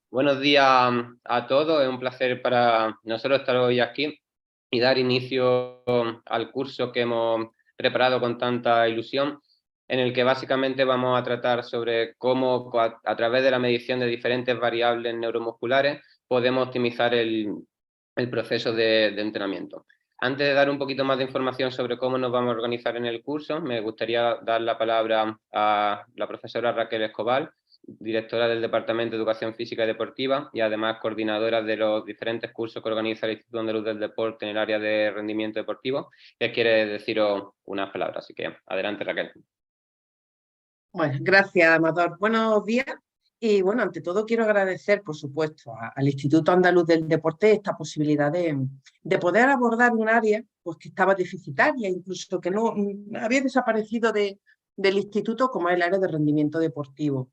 Buenos días a todos. Es un placer para nosotros estar hoy aquí y dar inicio al curso que hemos preparado con tanta ilusión, en el que básicamente vamos a tratar sobre cómo a través de la medición de diferentes variables neuromusculares podemos optimizar el proceso de entrenamiento. Antes de dar un poquito más de información sobre cómo nos vamos a organizar en el curso, me gustaría dar la palabra a la profesora Raquel Escobar, directora del Departamento de Educación Física y Deportiva y además coordinadora de los diferentes cursos que organiza el Instituto Andaluz del Deporte en el área de rendimiento deportivo, que quiere deciros unas palabras. Así que adelante, Raquel. Bueno, gracias, Amador. Buenos días. Y bueno, ante todo quiero agradecer, por supuesto, al Instituto Andaluz del Deporte esta posibilidad de poder abordar un área pues, que estaba deficitaria, incluso que no había desaparecido del instituto, como es el área de rendimiento deportivo.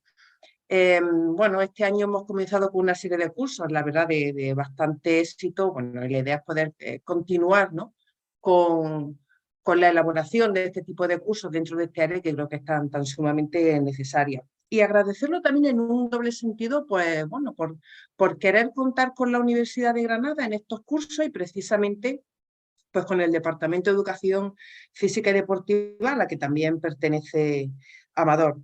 Bueno, este año hemos comenzado con una serie de cursos, la verdad, de bastante éxito. Bueno, y la idea es poder continuar, ¿no? con la elaboración de este tipo de cursos dentro de este área que creo que es tan sumamente necesaria. Y agradecerlo también en un doble sentido, pues bueno, por querer contar con la Universidad de Granada en estos cursos y precisamente pues con el Departamento de Educación Física y Deportiva, a la que también pertenece Amador.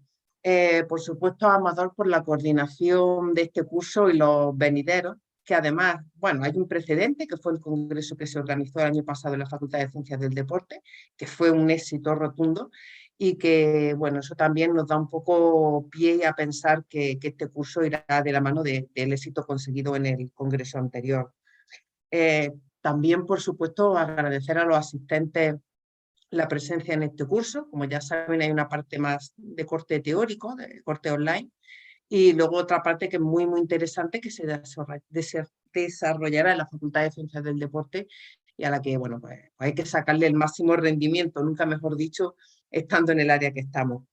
Por supuesto, a Amador por la coordinación de este curso y los venideros, que además, bueno, hay un precedente que fue el congreso que se organizó el año pasado en la Facultad de Ciencias del Deporte, que fue un éxito rotundo y que, bueno, eso también nos da un poco pie a pensar que este curso irá de la mano del éxito conseguido en el congreso anterior. También, por supuesto, agradecer a los asistentes la presencia en este curso. Como ya saben, hay una parte más de corte teórico, de corte online, y luego otra parte que es muy, muy interesante que se desarrollará en la Facultad de Ciencias del Deporte y a la que, bueno, pues hay que sacarle el máximo rendimiento, nunca mejor dicho, estando en el área que estamos.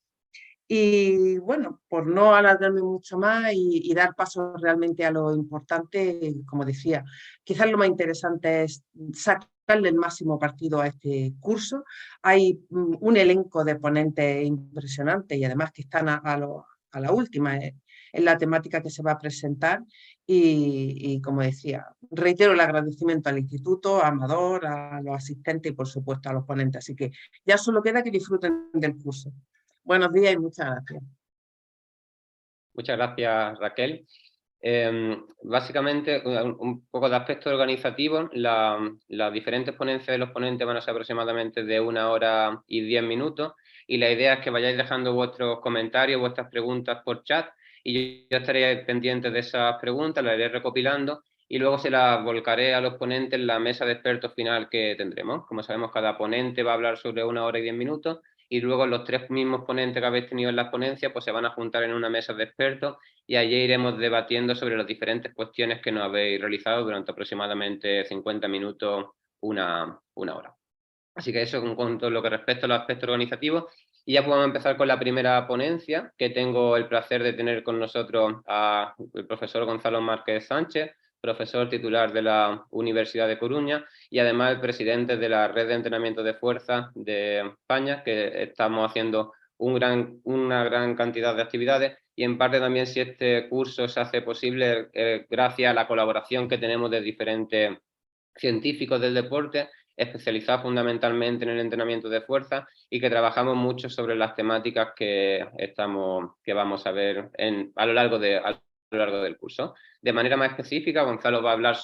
Y bueno, por no alargarme mucho más y dar paso realmente a lo importante, como decía, quizás lo más interesante es sacarle el máximo partido a este curso. Hay un elenco de ponentes impresionante y además que están a la última en la temática que se va a presentar. Y como decía, reitero el agradecimiento al instituto, a Amador, a los asistentes y por supuesto a los ponentes. Así que ya solo queda que disfruten del curso. Buenos días y muchas gracias. Muchas gracias, Raquel. Básicamente, un poco de aspecto organizativo, las diferentes ponencias de los ponentes van a ser aproximadamente de 1 hora y 10 minutos y la idea es que vayáis dejando vuestros comentarios, vuestras preguntas por chat y yo estaré pendiente de esas preguntas, las iré recopilando y luego se las volcaré a los ponentes en la mesa de expertos final que tendremos. Como sabemos, cada ponente va a hablar sobre 1 hora y 10 minutos y luego los 3 mismos ponentes que habéis tenido en las ponencias pues se van a juntar en una mesa de expertos y allí iremos debatiendo sobre las diferentes cuestiones que nos habéis realizado durante aproximadamente 50 minutos, una hora. Así que eso en cuanto a lo que respecta a los aspectos organizativos. Y ya podemos empezar con la primera ponencia, que tengo el placer de tener con nosotros al profesor Gonzalo Márquez Sánchez, profesor titular de la Universidad de Coruña y además el presidente de la Red de Entrenamiento de Fuerza de España, que estamos haciendo una gran cantidad de actividades y en parte también si este curso se hace posible gracias a la colaboración que tenemos de diferentes científicos del deporte especializados fundamentalmente en el entrenamiento de fuerza y que trabajamos mucho sobre las temáticas que vamos a ver a lo largo del curso. De manera más específica, Gonzalo va a hablar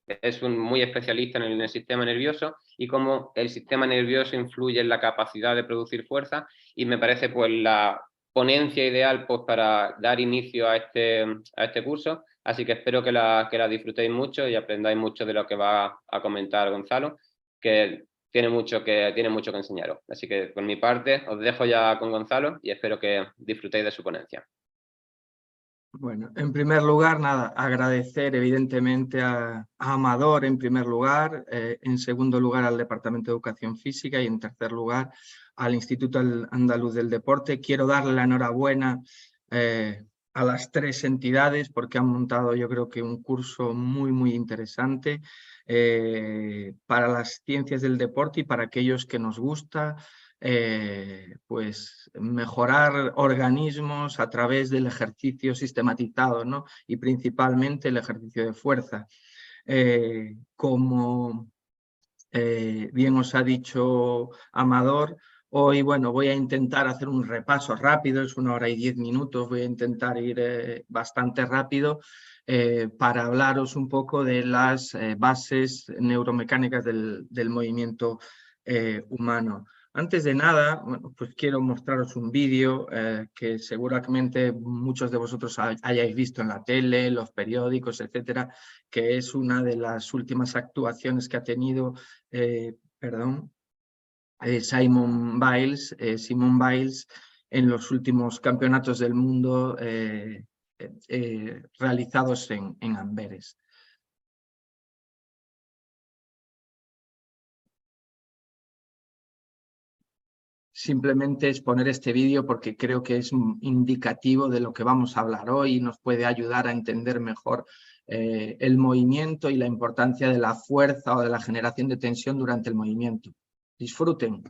es muy especialista en el sistema nervioso y cómo el sistema nervioso influye en la capacidad de producir fuerza y me parece pues la ponencia ideal pues, para dar inicio a este curso. Así que espero que la disfrutéis mucho y aprendáis mucho de lo que va a comentar Gonzalo, que tiene mucho que enseñaros. Así que por mi parte os dejo ya con Gonzalo y espero que disfrutéis de su ponencia. Bueno, en primer lugar, nada, agradecer evidentemente a Amador en primer lugar, en segundo lugar al Departamento de Educación Física y en tercer lugar al Instituto Andaluz del Deporte. Quiero darle la enhorabuena a las 3 entidades porque han montado yo creo que un curso muy, muy interesante para las ciencias del deporte y para aquellos que nos gusta mejorar organismos a través del ejercicio sistematizado, ¿no? Y principalmente el ejercicio de fuerza. Como bien os ha dicho Amador, hoy voy a intentar hacer un repaso rápido, es 1 hora y 10 minutos, voy a intentar ir bastante rápido para hablaros un poco de las bases neuromecánicas del movimiento humano. Antes de nada, pues quiero mostraros un vídeo que seguramente muchos de vosotros hayáis visto en la tele, los periódicos, etcétera, que es una de las últimas actuaciones que ha tenido Simone Biles en los últimos campeonatos del mundo realizados en Amberes. Simplemente exponer este vídeo porque creo que es indicativo de lo que vamos a hablar hoy y nos puede ayudar a entender mejor el movimiento y la importancia de la fuerza o de la generación de tensión durante el movimiento. Disfruten.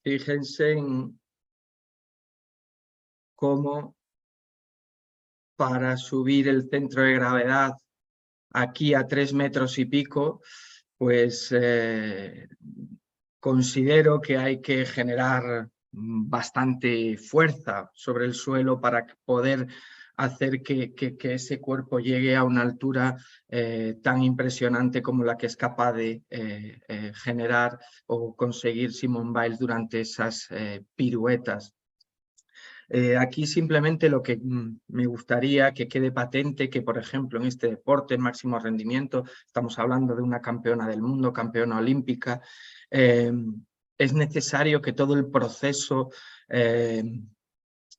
Fíjense en cómo para subir el centro de gravedad aquí a 3 metros y pico, pues considero que hay que generar bastante fuerza sobre el suelo para poder hacer que ese cuerpo llegue a una altura tan impresionante como la que es capaz de generar o conseguir Simone Biles durante esas piruetas. Aquí simplemente lo que me gustaría que quede patente, que por ejemplo en este deporte, en máximo rendimiento, estamos hablando de una campeona del mundo, campeona olímpica, es necesario que todo el proceso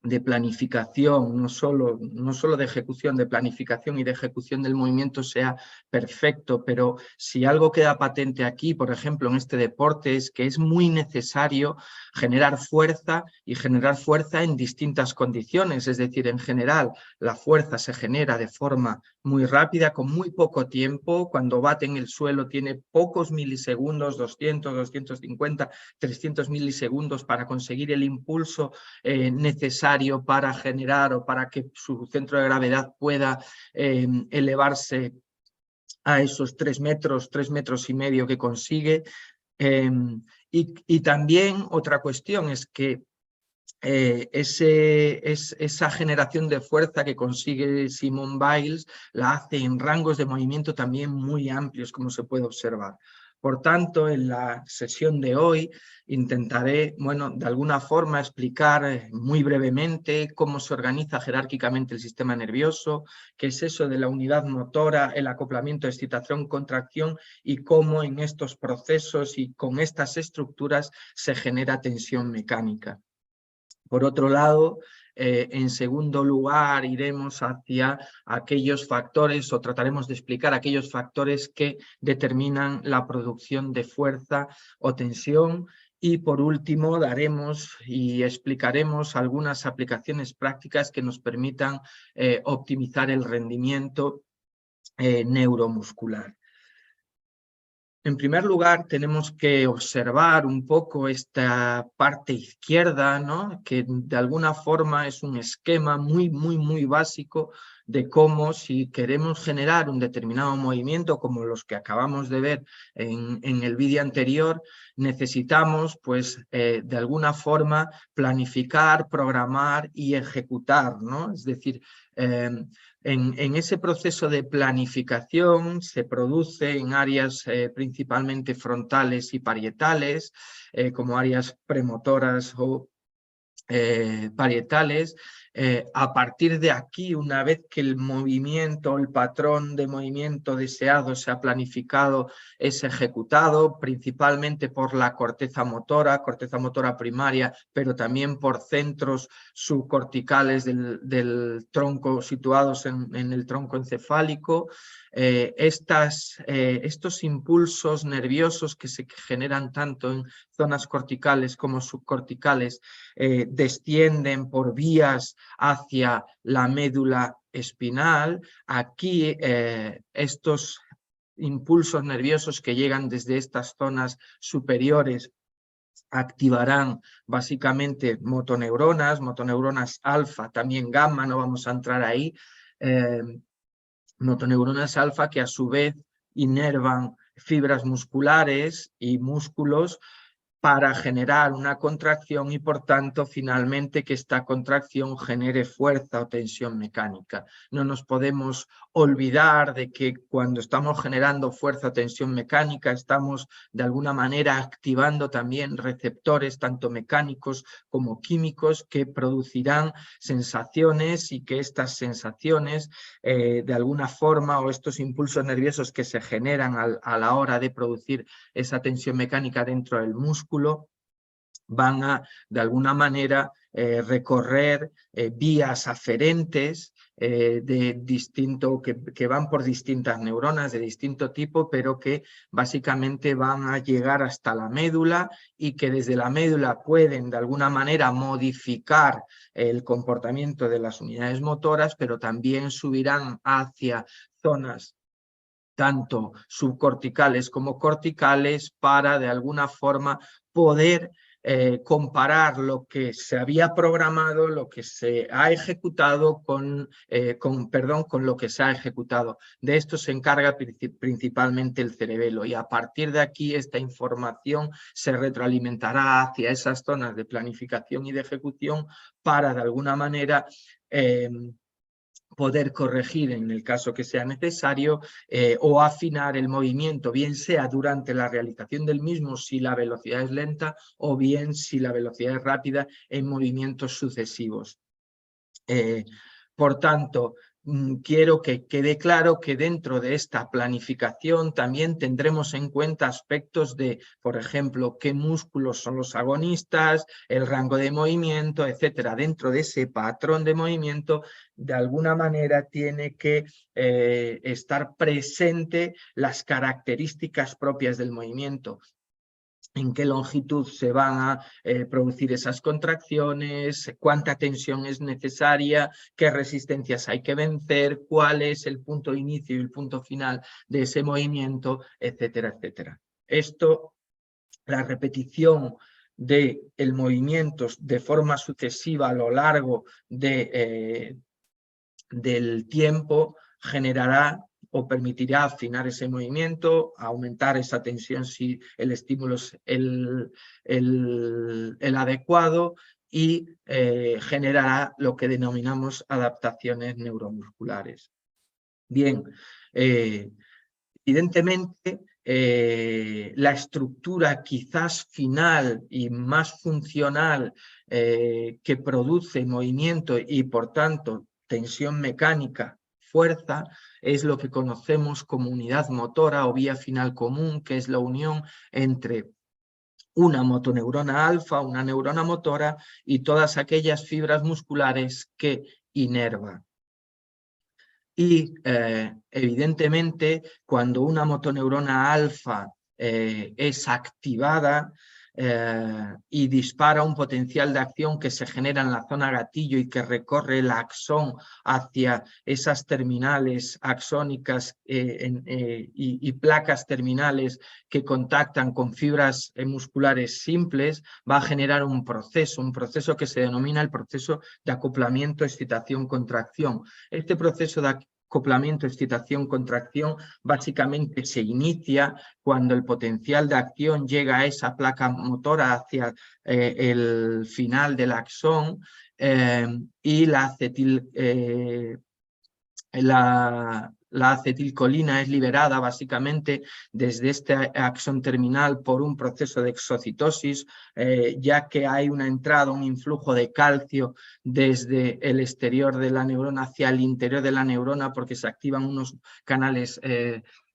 de planificación, no solo de ejecución, de planificación y de ejecución del movimiento sea perfecto, pero si algo queda patente aquí, por ejemplo, en este deporte, es que es muy necesario generar fuerza y generar fuerza en distintas condiciones, es decir, en general la fuerza se genera de forma muy rápida, con muy poco tiempo, cuando bate en el suelo tiene pocos milisegundos, 200, 250, 300 milisegundos para conseguir el impulso necesario para generar o para que su centro de gravedad pueda elevarse a esos 3 metros y medio que consigue. Y también otra cuestión es que esa generación de fuerza que consigue Simone Biles la hace en rangos de movimiento también muy amplios, como se puede observar. Por tanto, en la sesión de hoy intentaré, bueno, de alguna forma explicar muy brevemente cómo se organiza jerárquicamente el sistema nervioso, qué es eso de la unidad motora, el acoplamiento, excitación, contracción y cómo en estos procesos y con estas estructuras se genera tensión mecánica. Por otro lado, en segundo lugar, iremos hacia aquellos factores o trataremos de explicar aquellos factores que determinan la producción de fuerza o tensión. Y por último, daremos y explicaremos algunas aplicaciones prácticas que nos permitan optimizar el rendimiento neuromuscular. En primer lugar, tenemos que observar un poco esta parte izquierda, ¿no? Que de alguna forma es un esquema muy básico de cómo, si queremos generar un determinado movimiento, como los que acabamos de ver en el vídeo anterior, necesitamos, pues, de alguna forma planificar, programar y ejecutar, ¿no? Es decir, en ese proceso de planificación se produce en áreas principalmente frontales y parietales, como áreas premotoras o parietales. A partir de aquí, una vez que el movimiento, el patrón de movimiento deseado se ha planificado, es ejecutado principalmente por la corteza motora primaria, pero también por centros subcorticales del tronco situados en el tronco encefálico. Estos impulsos nerviosos que se generan tanto en zonas corticales como subcorticales descienden por vías hacia la médula espinal. Aquí estos impulsos nerviosos que llegan desde estas zonas superiores activarán básicamente motoneuronas alfa, también gamma, no vamos a entrar ahí, motoneuronas alfa que a su vez inervan fibras musculares y músculos para generar una contracción y, por tanto, finalmente que esta contracción genere fuerza o tensión mecánica. No nos podemos olvidar de que cuando estamos generando fuerza o tensión mecánica estamos de alguna manera activando también receptores tanto mecánicos como químicos que producirán sensaciones y que estas sensaciones de alguna forma o estos impulsos nerviosos que se generan a la hora de producir esa tensión mecánica dentro del músculo van a, de alguna manera, recorrer vías aferentes que van por distintas neuronas de distinto tipo, pero que básicamente van a llegar hasta la médula y que desde la médula pueden de alguna manera modificar el comportamiento de las unidades motoras, pero también subirán hacia zonas tanto subcorticales como corticales para de alguna forma poder comparar lo que se había programado, lo que se ha ejecutado con lo que se ha ejecutado. De esto se encarga principalmente el cerebelo y a partir de aquí esta información se retroalimentará hacia esas zonas de planificación y de ejecución para de alguna manera poder corregir en el caso que sea necesario o afinar el movimiento, bien sea durante la realización del mismo si la velocidad es lenta o bien si la velocidad es rápida en movimientos sucesivos. Por tanto, quiero que quede claro que dentro de esta planificación también tendremos en cuenta aspectos de, por ejemplo, qué músculos son los agonistas, el rango de movimiento, etcétera. Dentro de ese patrón de movimiento, de alguna manera tiene que estar presente las características propias del movimiento. En qué longitud se van a producir esas contracciones, cuánta tensión es necesaria, qué resistencias hay que vencer, cuál es el punto de inicio y el punto final de ese movimiento, etcétera, etcétera. Esto, la repetición del movimiento de forma sucesiva a lo largo del tiempo generará o permitirá afinar ese movimiento, aumentar esa tensión si el estímulo es el adecuado y generará lo que denominamos adaptaciones neuromusculares. Bien, Evidentemente, la estructura quizás final y más funcional que produce movimiento y, por tanto, tensión mecánica, fuerza, es lo que conocemos como unidad motora o vía final común, que es la unión entre una motoneurona alfa, una neurona motora y todas aquellas fibras musculares que inervan. Y evidentemente, cuando una motoneurona alfa es activada y dispara un potencial de acción que se genera en la zona gatillo y que recorre el axón hacia esas terminales axónicas y placas terminales que contactan con fibras musculares simples, va a generar un proceso que se denomina el proceso de acoplamiento, excitación, contracción. Este proceso de acoplamiento, excitación, contracción, básicamente se inicia cuando el potencial de acción llega a esa placa motora hacia el final del axón y la acetilcolina es liberada básicamente desde este axón terminal por un proceso de exocitosis, ya que hay una entrada, un influjo de calcio desde el exterior de la neurona hacia el interior de la neurona porque se activan unos canales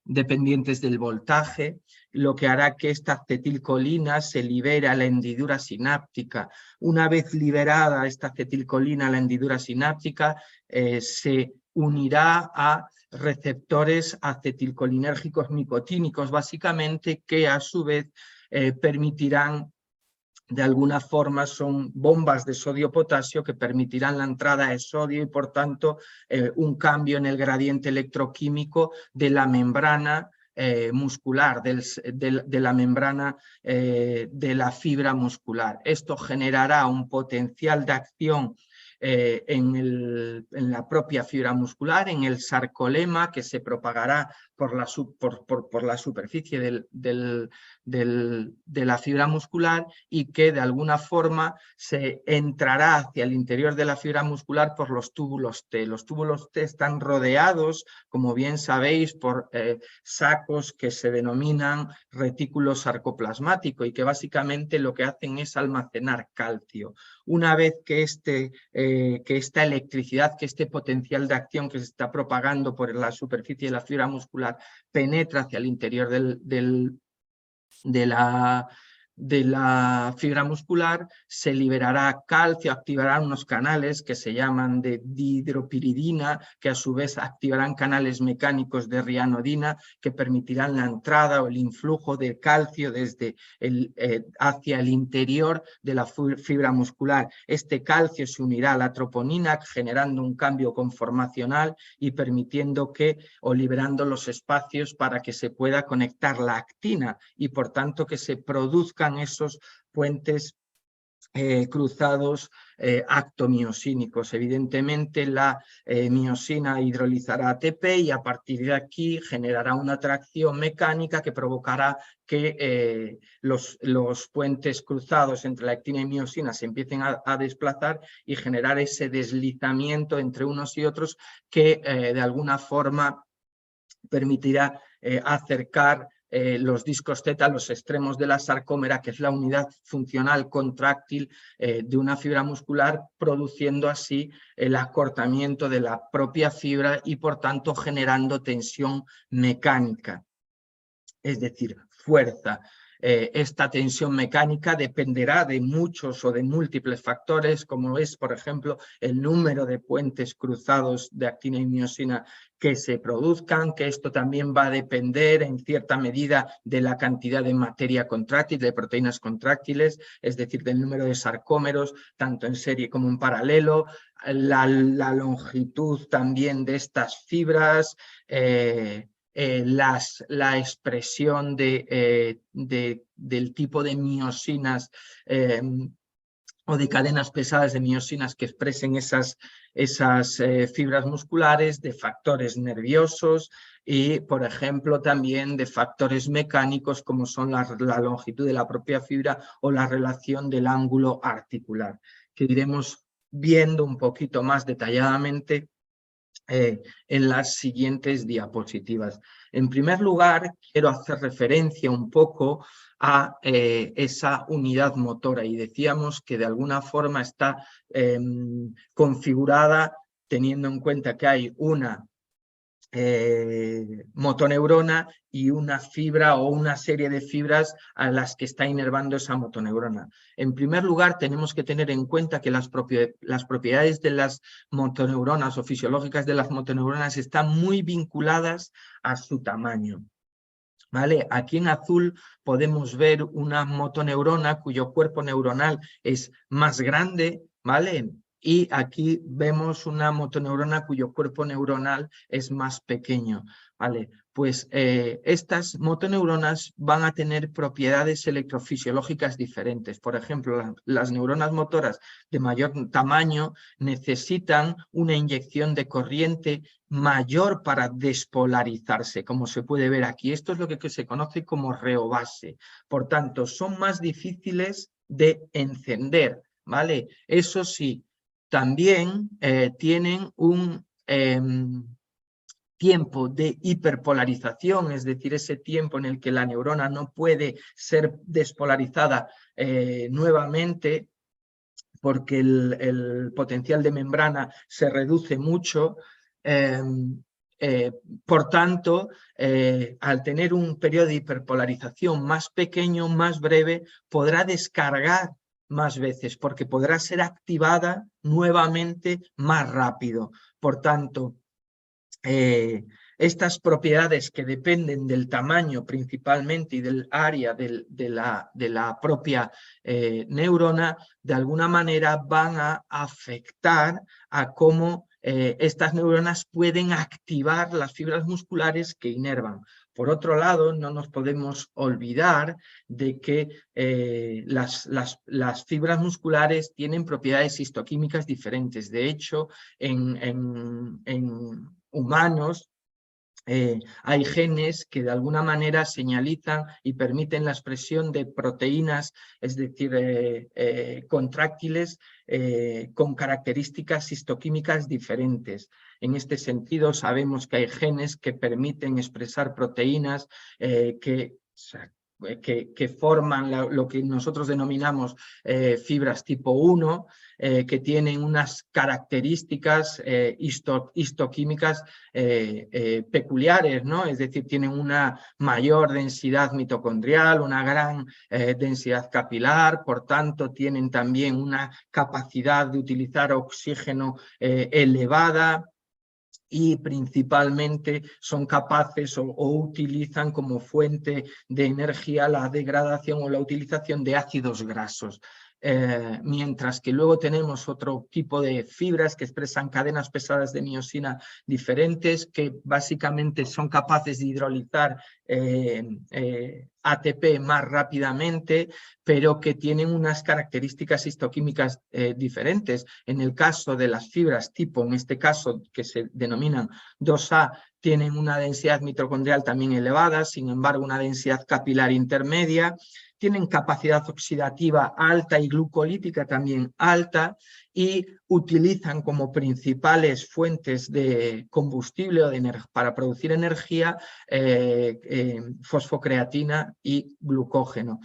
dependientes del voltaje, lo que hará que esta acetilcolina se libere a la hendidura sináptica. Una vez liberada esta acetilcolina a la hendidura sináptica, se unirá a receptores acetilcolinérgicos nicotínicos, básicamente, que a su vez permitirán, de alguna forma, son bombas de sodio-potasio que permitirán la entrada de sodio y, por tanto, un cambio en el gradiente electroquímico de la membrana muscular, de la membrana de la fibra muscular. Esto generará un potencial de acción en la propia fibra muscular, en el sarcolema, que se propagará por la superficie de la fibra muscular y que de alguna forma se entrará hacia el interior de la fibra muscular por los túbulos T. Los túbulos T están rodeados, como bien sabéis, por sacos que se denominan retículo sarcoplasmático y que básicamente lo que hacen es almacenar calcio. Una vez que esta electricidad, que este potencial de acción que se está propagando por la superficie de la fibra muscular penetra hacia el interior de la fibra muscular, se liberará calcio, activará unos canales que se llaman de dihidropiridina, que a su vez activarán canales mecánicos de rianodina que permitirán la entrada o el influjo de calcio desde hacia el interior de la fibra muscular. Este calcio se unirá a la troponina, generando un cambio conformacional y permitiendo o liberando los espacios para que se pueda conectar la actina y, por tanto, que se produzcan esos puentes cruzados actomiosínicos. Evidentemente, la miosina hidrolizará ATP y a partir de aquí generará una atracción mecánica que provocará que los puentes cruzados entre la actina y miosina se empiecen a desplazar y generar ese deslizamiento entre unos y otros que de alguna forma permitirá acercar los discos Z a los extremos de la sarcómera, que es la unidad funcional contráctil de una fibra muscular, produciendo así el acortamiento de la propia fibra y, por tanto, generando tensión mecánica, es decir, fuerza. Esta tensión mecánica dependerá de muchos o de múltiples factores, como es, por ejemplo, el número de puentes cruzados de actina y miosina que se produzcan, que esto también va a depender en cierta medida de la cantidad de materia contráctil, de proteínas contráctiles, es decir, del número de sarcómeros, tanto en serie como en paralelo, la longitud también de estas fibras, la expresión del tipo de miosinas o de cadenas pesadas de miosinas que expresen esas fibras musculares, de factores nerviosos y, por ejemplo, también de factores mecánicos como son la longitud de la propia fibra o la relación del ángulo articular, que iremos viendo un poquito más detalladamente en las siguientes diapositivas. En primer lugar, quiero hacer referencia un poco a esa unidad motora, y decíamos que de alguna forma está configurada teniendo en cuenta que hay una motoneurona y una fibra o una serie de fibras a las que está inervando esa motoneurona. En primer lugar, tenemos que tener en cuenta que las propiedades de las motoneuronas o fisiológicas de las motoneuronas están muy vinculadas a su tamaño. ¿Vale? Aquí en azul podemos ver una motoneurona cuyo cuerpo neuronal es más grande, ¿vale? Y aquí vemos una motoneurona cuyo cuerpo neuronal es más pequeño, ¿vale? Pues estas motoneuronas van a tener propiedades electrofisiológicas diferentes. Por ejemplo, las neuronas motoras de mayor tamaño necesitan una inyección de corriente mayor para despolarizarse, como se puede ver aquí. Esto es lo que se conoce como reobase. Por tanto, son más difíciles de encender, ¿vale? Eso sí, también tienen un tiempo de hiperpolarización, es decir, ese tiempo en el que la neurona no puede ser despolarizada nuevamente, porque el potencial de membrana se reduce mucho. Por tanto, al tener un periodo de hiperpolarización más pequeño, más breve, podrá descargar más veces, porque podrá ser activada nuevamente más rápido. Por tanto, estas propiedades que dependen del tamaño principalmente y del área de la propia neurona, de alguna manera van a afectar a cómo estas neuronas pueden activar las fibras musculares que inervan. Por otro lado, no nos podemos olvidar de que las fibras musculares tienen propiedades histoquímicas diferentes. De hecho, en humanos, hay genes que de alguna manera señalizan y permiten la expresión de proteínas, es decir, contráctiles con características histoquímicas diferentes. En este sentido, sabemos que hay genes que permiten expresar proteínas que forman lo que nosotros denominamos fibras tipo 1, que tienen unas características histoquímicas peculiares, ¿no? Es decir, tienen una mayor densidad mitocondrial, una gran densidad capilar, por tanto tienen también una capacidad de utilizar oxígeno elevada, y principalmente son capaces o utilizan como fuente de energía la degradación o la utilización de ácidos grasos. Mientras que luego tenemos otro tipo de fibras que expresan cadenas pesadas de miosina diferentes, que básicamente son capaces de hidrolizar ATP más rápidamente, pero que tienen unas características histoquímicas diferentes. En el caso de las fibras tipo, en este caso que se denominan 2A, tienen una densidad mitocondrial también elevada, sin embargo una densidad capilar intermedia, tienen capacidad oxidativa alta y glucolítica también alta, y utilizan como principales fuentes de combustible o para producir energía fosfocreatina y glucógeno.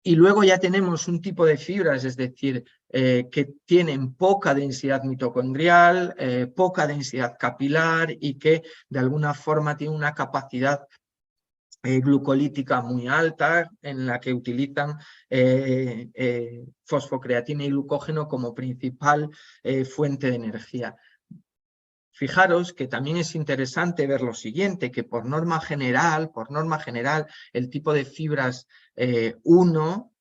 Y luego ya tenemos un tipo de fibras, es decir, que tienen poca densidad mitocondrial, poca densidad capilar y que de alguna forma tienen una capacidad glucolítica muy alta, en la que utilizan fosfocreatina y glucógeno como principal fuente de energía. Fijaros que también es interesante ver lo siguiente, que por norma general, el tipo de fibras 1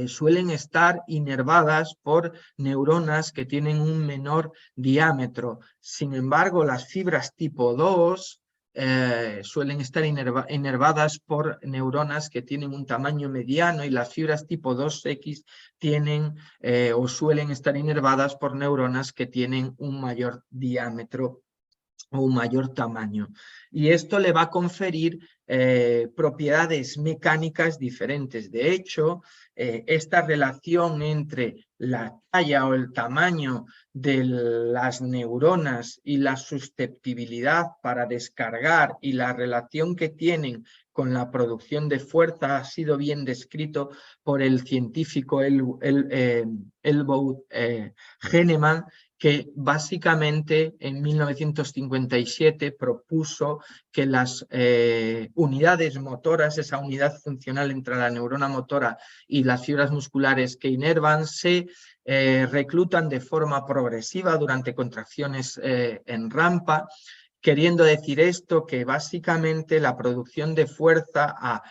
suelen estar inervadas por neuronas que tienen un menor diámetro. Sin embargo, las fibras tipo 2 suelen estar inervadas por neuronas que tienen un tamaño mediano, y las fibras tipo 2X tienen o suelen estar inervadas por neuronas que tienen un mayor diámetro o un mayor tamaño. Y esto le va a conferir propiedades mecánicas diferentes. De hecho, esta relación entre la talla o el tamaño de las neuronas y la susceptibilidad para descargar y la relación que tienen con la producción de fuerza ha sido bien descrito por el científico Elbaut Hahnemann, que básicamente en 1957 propuso que las unidades motoras, esa unidad funcional entre la neurona motora y las fibras musculares que inervan, se reclutan de forma progresiva durante contracciones en rampa, queriendo decir esto que básicamente la producción de fuerza a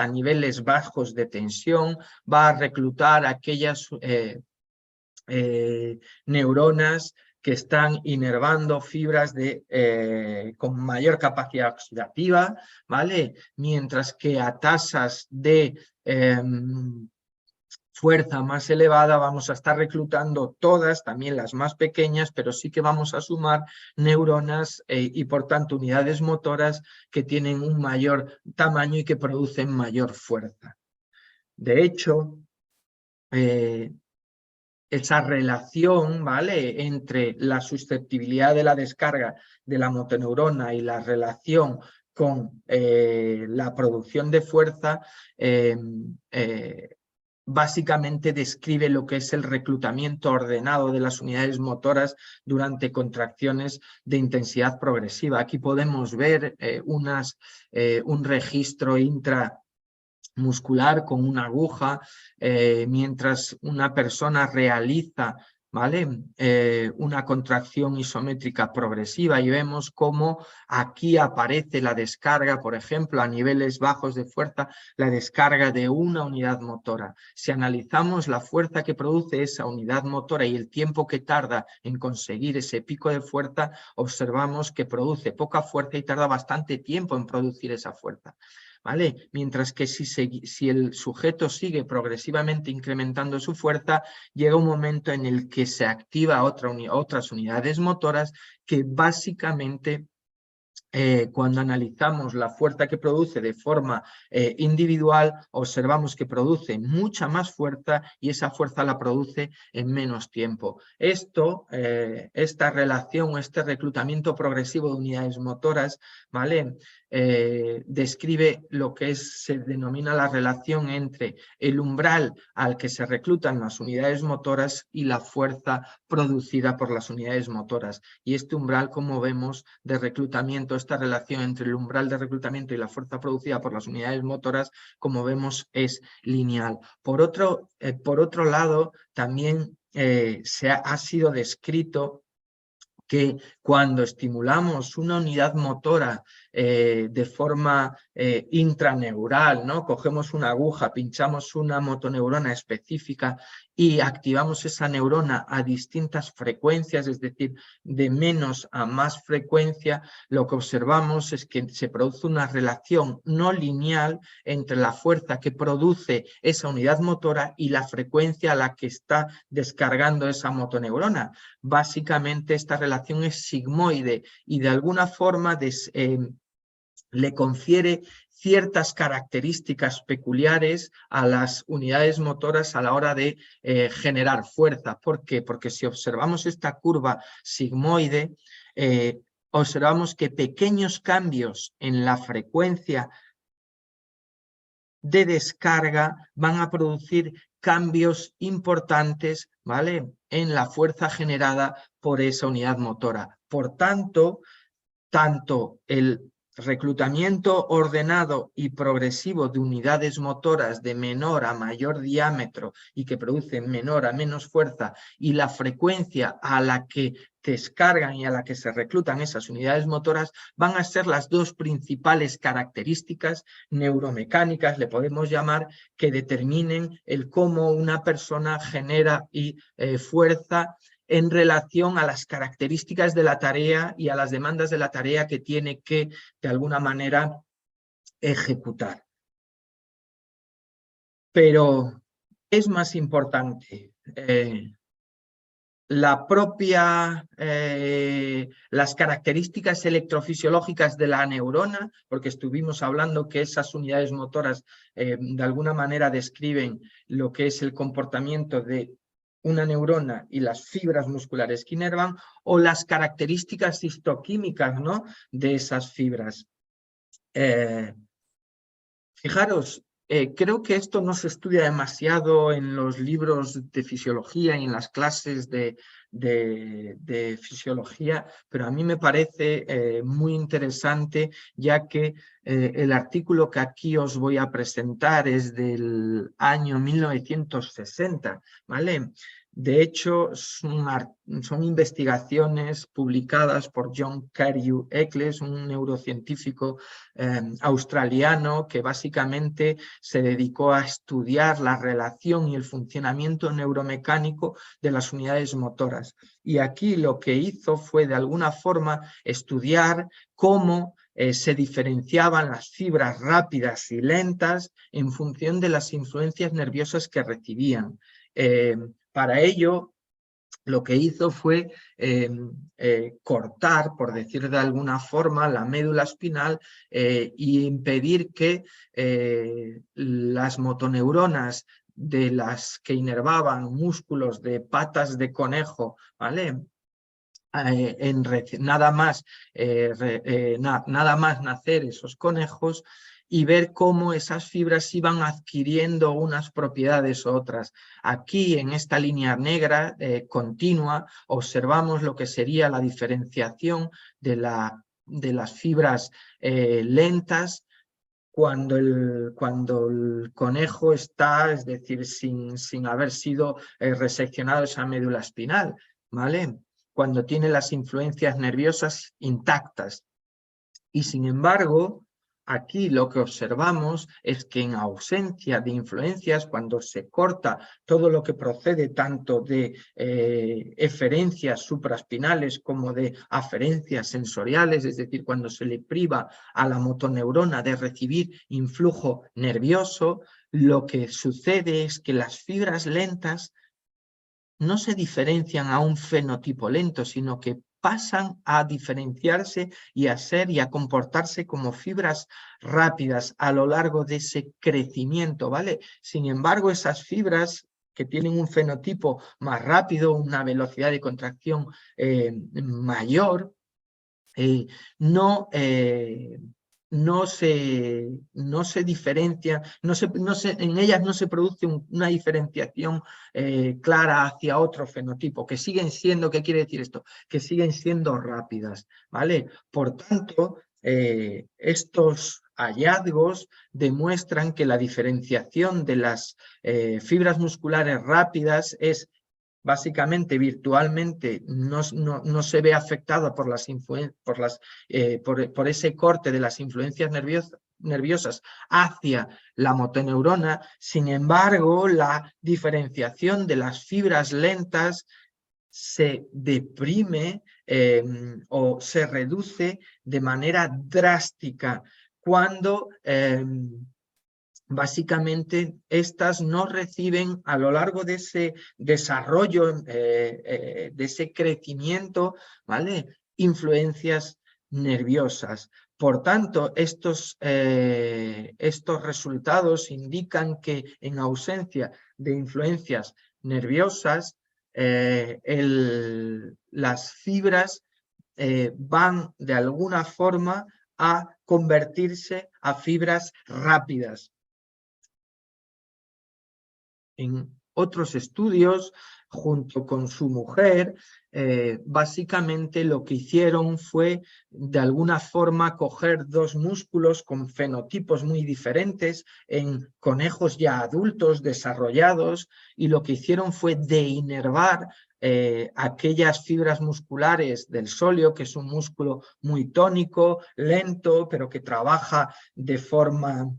niveles bajos de tensión va a reclutar aquellas neuronas que están inervando fibras con mayor capacidad oxidativa, ¿vale? Mientras que a tasas de fuerza más elevada vamos a estar reclutando todas, también las más pequeñas, pero sí que vamos a sumar neuronas y por tanto unidades motoras que tienen un mayor tamaño y que producen mayor fuerza. De hecho, esa relación, ¿vale?, entre la susceptibilidad de la descarga de la motoneurona y la relación con la producción de fuerza, básicamente describe lo que es el reclutamiento ordenado de las unidades motoras durante contracciones de intensidad progresiva. Aquí podemos ver un registro intramuscular con una aguja, mientras una persona realiza, ¿vale?, una contracción isométrica progresiva, y vemos cómo aquí aparece la descarga, por ejemplo, a niveles bajos de fuerza, la descarga de una unidad motora. Si analizamos la fuerza que produce esa unidad motora y el tiempo que tarda en conseguir ese pico de fuerza, observamos que produce poca fuerza y tarda bastante tiempo en producir esa fuerza, ¿vale? Mientras que si el sujeto sigue progresivamente incrementando su fuerza, llega un momento en el que se activa otras unidades motoras que básicamente cuando analizamos la fuerza que produce de forma individual, observamos que produce mucha más fuerza y esa fuerza la produce en menos tiempo. Esta relación, este reclutamiento progresivo de unidades motoras, ¿vale?, describe lo que se denomina la relación entre el umbral al que se reclutan las unidades motoras y la fuerza producida por las unidades motoras. Y este umbral, como vemos, de reclutamiento, esta relación entre el umbral de reclutamiento y la fuerza producida por las unidades motoras, como vemos, es lineal. Por otro lado, también ha sido descrito que cuando estimulamos una unidad motora de forma intraneural, ¿no?, cogemos una aguja, pinchamos una motoneurona específica y activamos esa neurona a distintas frecuencias, es decir, de menos a más frecuencia, lo que observamos es que se produce una relación no lineal entre la fuerza que produce esa unidad motora y la frecuencia a la que está descargando esa motoneurona. Básicamente esta relación es sigmoide y de alguna forma le confiere ciertas características peculiares a las unidades motoras a la hora de generar fuerza. ¿Por qué? Porque si observamos esta curva sigmoide, observamos que pequeños cambios en la frecuencia de descarga van a producir cambios importantes, ¿vale?, en la fuerza generada por esa unidad motora. Por tanto, tanto el reclutamiento ordenado y progresivo de unidades motoras de menor a mayor diámetro y que producen menor a menos fuerza, y la frecuencia a la que descargan y a la que se reclutan esas unidades motoras, van a ser las dos principales características neuromecánicas, le podemos llamar, que determinen el cómo una persona genera fuerza en relación a las características de la tarea y a las demandas de la tarea que tiene que, de alguna manera, ejecutar. Pero es más importante las características electrofisiológicas de la neurona, porque estuvimos hablando que esas unidades motoras de alguna manera describen lo que es el comportamiento de una neurona y las fibras musculares que inervan, o las características histoquímicas, ¿no?, de esas fibras. Fijaros, creo que esto no se estudia demasiado en los libros de fisiología y en las clases de fisiología, pero a mí me parece muy interesante, ya que el artículo que aquí os voy a presentar es del año 1960, ¿vale? De hecho, son investigaciones publicadas por John Carew-Eccles, un neurocientífico australiano que básicamente se dedicó a estudiar la relación y el funcionamiento neuromecánico de las unidades motoras. Y aquí lo que hizo fue de alguna forma estudiar cómo se diferenciaban las fibras rápidas y lentas en función de las influencias nerviosas que recibían. Para ello, lo que hizo fue cortar, por decir de alguna forma, la médula espinal y impedir que las motoneuronas de las que inervaban músculos de patas de conejo, ¿vale?, nada más nacer esos conejos, y ver cómo esas fibras iban adquiriendo unas propiedades u otras. Aquí, en esta línea negra continua, observamos lo que sería la diferenciación de las fibras lentas cuando el conejo está, es decir, sin haber sido reseccionado esa médula espinal, ¿vale?, cuando tiene las influencias nerviosas intactas. Y sin embargo, aquí lo que observamos es que en ausencia de influencias, cuando se corta todo lo que procede tanto de eferencias supraespinales como de aferencias sensoriales, es decir, cuando se le priva a la motoneurona de recibir influjo nervioso, lo que sucede es que las fibras lentas no se diferencian a un fenotipo lento, sino que pasan a diferenciarse y a ser y a comportarse como fibras rápidas a lo largo de ese crecimiento, ¿vale? Sin embargo, esas fibras que tienen un fenotipo más rápido, una velocidad de contracción mayor, no se diferencian, en ellas no se produce una diferenciación clara hacia otro fenotipo, que siguen siendo, ¿qué quiere decir esto? Que siguen siendo rápidas, ¿vale? Por tanto, estos hallazgos demuestran que la diferenciación de las fibras musculares rápidas es básicamente, virtualmente, no se ve afectada por ese corte de las influencias nerviosas hacia la motoneurona. Sin embargo, la diferenciación de las fibras lentas se deprime o se reduce de manera drástica cuando básicamente estas no reciben a lo largo de ese desarrollo, de ese crecimiento, ¿vale?, influencias nerviosas. Por tanto, estos resultados indican que en ausencia de influencias nerviosas, las fibras van de alguna forma a convertirse a fibras rápidas. En otros estudios, junto con su mujer, básicamente lo que hicieron fue de alguna forma coger dos músculos con fenotipos muy diferentes en conejos ya adultos, desarrollados, y lo que hicieron fue deinervar aquellas fibras musculares del sóleo, que es un músculo muy tónico, lento, pero que trabaja de forma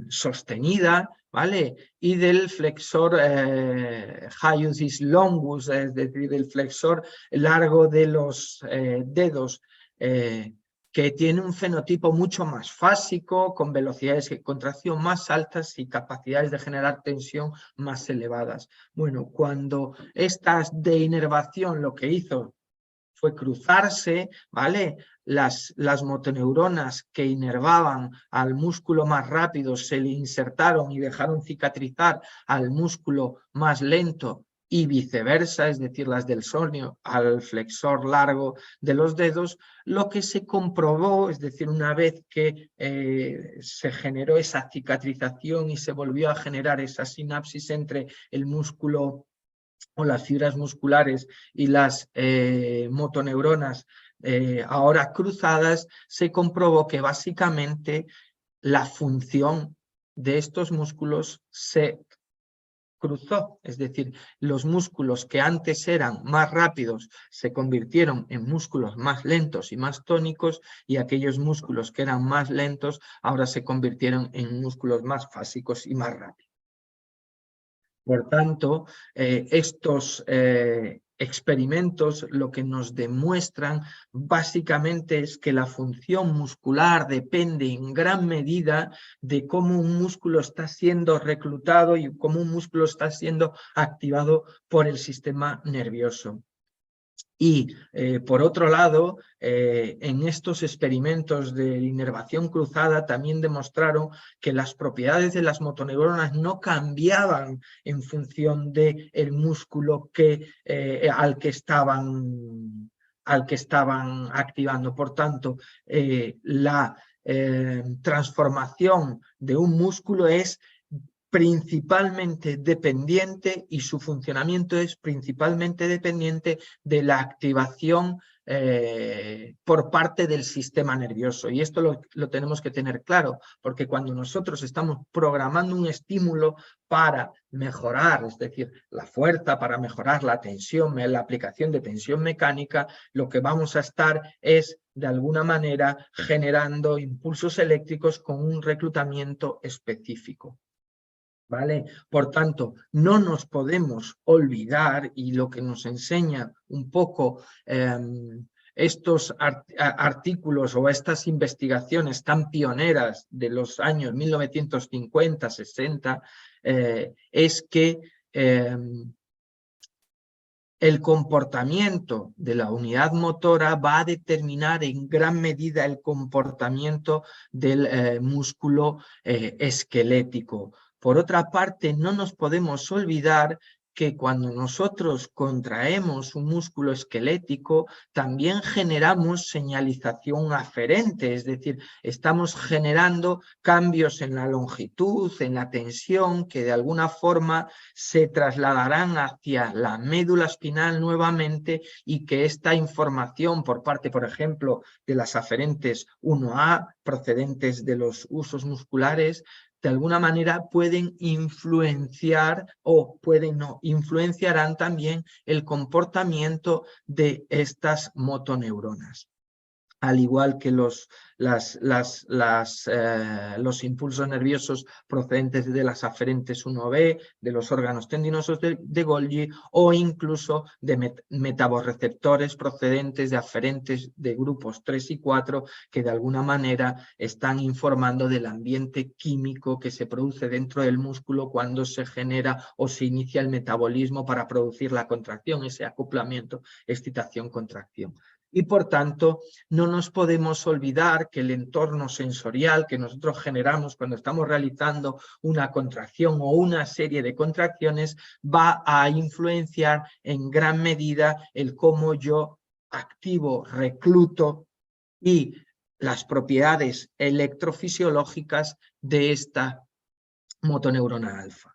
sostenida, ¿vale? Y del flexor hiatus longus, es decir, el flexor largo de los dedos, que que tiene un fenotipo mucho más fásico, con velocidades de contracción más altas y capacidades de generar tensión más elevadas. Bueno, cuando esta deinervación lo que hizo fue cruzarse, ¿vale? Las motoneuronas que inervaban al músculo más rápido se le insertaron y dejaron cicatrizar al músculo más lento y viceversa, es decir, las del sonio al flexor largo de los dedos. Lo que se comprobó, es decir, una vez que se generó esa cicatrización y se volvió a generar esa sinapsis entre el músculo o las fibras musculares y las motoneuronas ahora cruzadas, se comprobó que básicamente la función de estos músculos se cruzó, es decir, los músculos que antes eran más rápidos se convirtieron en músculos más lentos y más tónicos, y aquellos músculos que eran más lentos ahora se convirtieron en músculos más fásicos y más rápidos. Por tanto, estos experimentos lo que nos demuestran básicamente es que la función muscular depende en gran medida de cómo un músculo está siendo reclutado y cómo un músculo está siendo activado por el sistema nervioso. Y por otro lado, en estos experimentos de inervación cruzada también demostraron que las propiedades de las motoneuronas no cambiaban en función del músculo al que estaban activando. Por tanto, la transformación de un músculo es principalmente dependiente, y su funcionamiento es principalmente dependiente de la activación por parte del sistema nervioso. Y esto lo tenemos que tener claro, porque cuando nosotros estamos programando un estímulo para mejorar, es decir, la fuerza, para mejorar la tensión, la aplicación de tensión mecánica, lo que vamos a estar es, de alguna manera, generando impulsos eléctricos con un reclutamiento específico. ¿Vale? Por tanto, no nos podemos olvidar, y lo que nos enseña un poco estos artículos o estas investigaciones tan pioneras de los años 1950-60, es que el comportamiento de la unidad motora va a determinar en gran medida el comportamiento del músculo esquelético. Por otra parte, no nos podemos olvidar que cuando nosotros contraemos un músculo esquelético, también generamos señalización aferente, es decir, estamos generando cambios en la longitud, en la tensión, que de alguna forma se trasladarán hacia la médula espinal nuevamente, y que esta información por parte, por ejemplo, de las aferentes 1A, procedentes de los usos musculares, de alguna manera pueden influenciar o influenciarán también el comportamiento de estas motoneuronas. Al igual que los impulsos nerviosos procedentes de las aferentes 1B, de los órganos tendinosos de Golgi, o incluso de metaborreceptores procedentes de aferentes de grupos 3 y 4, que de alguna manera están informando del ambiente químico que se produce dentro del músculo cuando se genera o se inicia el metabolismo para producir la contracción, ese acoplamiento, excitación, contracción. Y por tanto, no nos podemos olvidar que el entorno sensorial que nosotros generamos cuando estamos realizando una contracción o una serie de contracciones va a influenciar en gran medida el cómo yo activo, recluto y las propiedades electrofisiológicas de esta motoneurona alfa.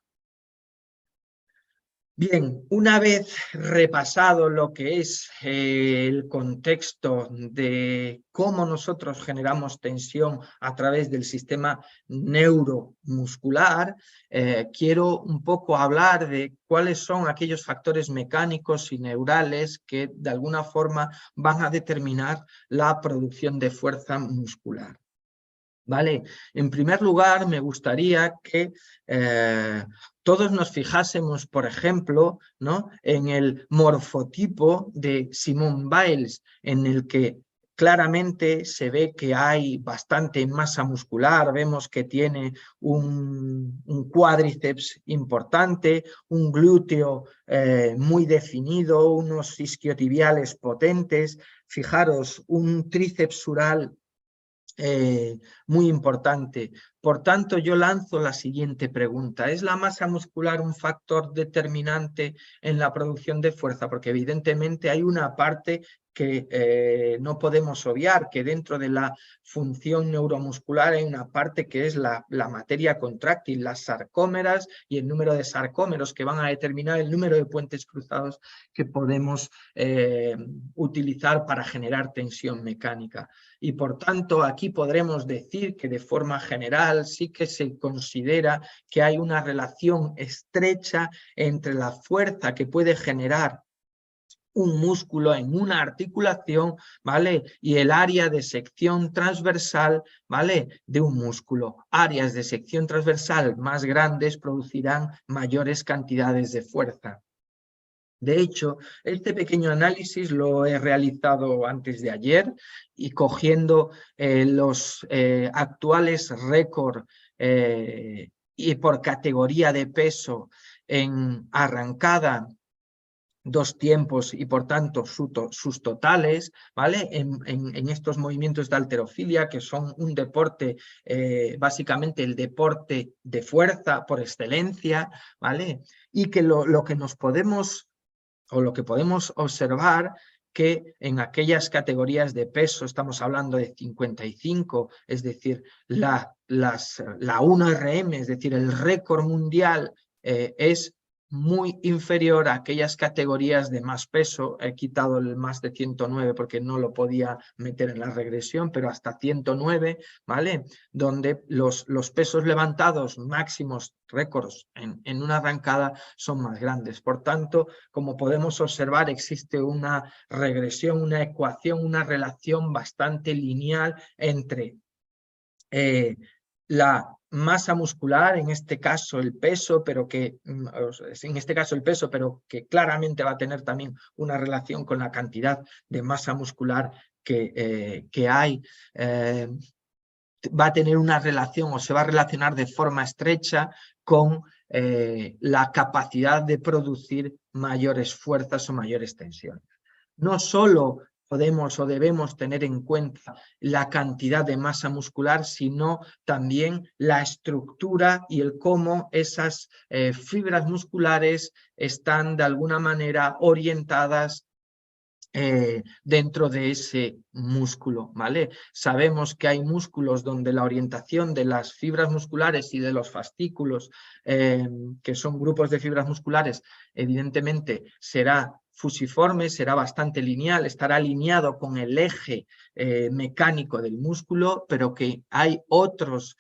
Bien, una vez repasado lo que es el contexto de cómo nosotros generamos tensión a través del sistema neuromuscular, quiero un poco hablar de cuáles son aquellos factores mecánicos y neurales que de alguna forma van a determinar la producción de fuerza muscular. ¿Vale? En primer lugar, me gustaría que todos nos fijásemos, por ejemplo, ¿no?, en el morfotipo de Simone Biles, en el que claramente se ve que hay bastante masa muscular, vemos que tiene un cuádriceps importante, un glúteo muy definido, unos isquiotibiales potentes, fijaros, un tríceps sural muy importante. Por tanto, yo lanzo la siguiente pregunta. ¿Es la masa muscular un factor determinante en la producción de fuerza? Porque evidentemente hay una parte que no podemos obviar, que dentro de la función neuromuscular hay una parte que es la materia contráctil, las sarcómeras y el número de sarcómeros que van a determinar el número de puentes cruzados que podemos utilizar para generar tensión mecánica. Y por tanto, aquí podremos decir que de forma general sí que se considera que hay una relación estrecha entre la fuerza que puede generar un músculo en una articulación, ¿vale? Y el área de sección transversal, ¿vale? De un músculo. Áreas de sección transversal más grandes producirán mayores cantidades de fuerza. De hecho, este pequeño análisis lo he realizado antes de ayer y cogiendo los actuales récords y por categoría de peso en arrancada, 2 tiempos y por tanto sus totales, ¿vale? En estos movimientos de halterofilia, que son un deporte, básicamente el deporte de fuerza por excelencia, ¿vale? Y que lo que nos podemos, o lo que podemos observar, que en aquellas categorías de peso, estamos hablando de 55, es decir, la 1RM, es decir, el récord mundial es muy inferior a aquellas categorías de más peso. He quitado el más de 109 porque no lo podía meter en la regresión, pero hasta 109, ¿vale? Donde los pesos levantados máximos récords en una arrancada son más grandes. Por tanto, como podemos observar, existe una regresión, una ecuación, una relación bastante lineal entre la masa muscular, en este caso el peso, pero que claramente va a tener también una relación con la cantidad de masa muscular que hay, va a tener una relación o se va a relacionar de forma estrecha con la capacidad de producir mayores fuerzas o mayores tensiones. No solo podemos o debemos tener en cuenta la cantidad de masa muscular, sino también la estructura y el cómo esas fibras musculares están de alguna manera orientadas dentro de ese músculo, ¿vale? Sabemos que hay músculos donde la orientación de las fibras musculares y de los fascículos, que son grupos de fibras musculares, evidentemente será fusiforme, será bastante lineal, estará alineado con el eje mecánico del músculo, pero que hay otros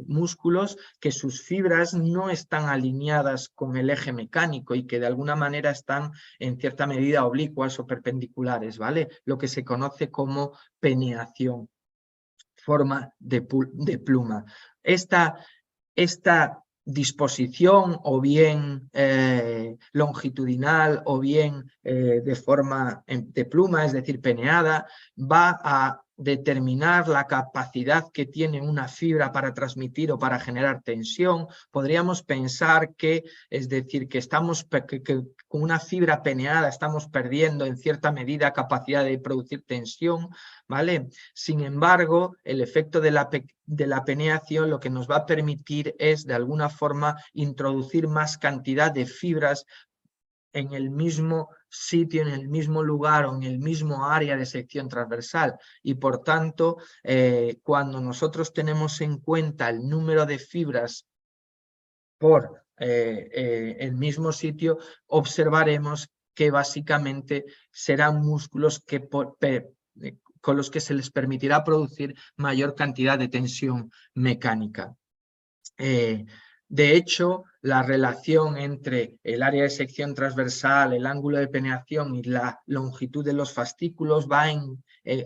músculos que sus fibras no están alineadas con el eje mecánico y que de alguna manera están en cierta medida oblicuas o perpendiculares, ¿vale? Lo que se conoce como peneación, forma de pluma. Esta disposición o bien longitudinal o bien de forma de pluma, es decir, peneada, va a determinar la capacidad que tiene una fibra para transmitir o para generar tensión. Podríamos pensar que, es decir, que estamos que con una fibra peneada estamos perdiendo en cierta medida capacidad de producir tensión, ¿vale? Sin embargo, el efecto de la peneación lo que nos va a permitir es de alguna forma introducir más cantidad de fibras en el mismo sitio, en el mismo lugar o en el mismo área de sección transversal. Y por tanto, cuando nosotros tenemos en cuenta el número de fibras por el mismo sitio, observaremos que básicamente serán músculos que con los que se les permitirá producir mayor cantidad de tensión mecánica. De hecho, la relación entre el área de sección transversal, el ángulo de peneación y la longitud de los fascículos va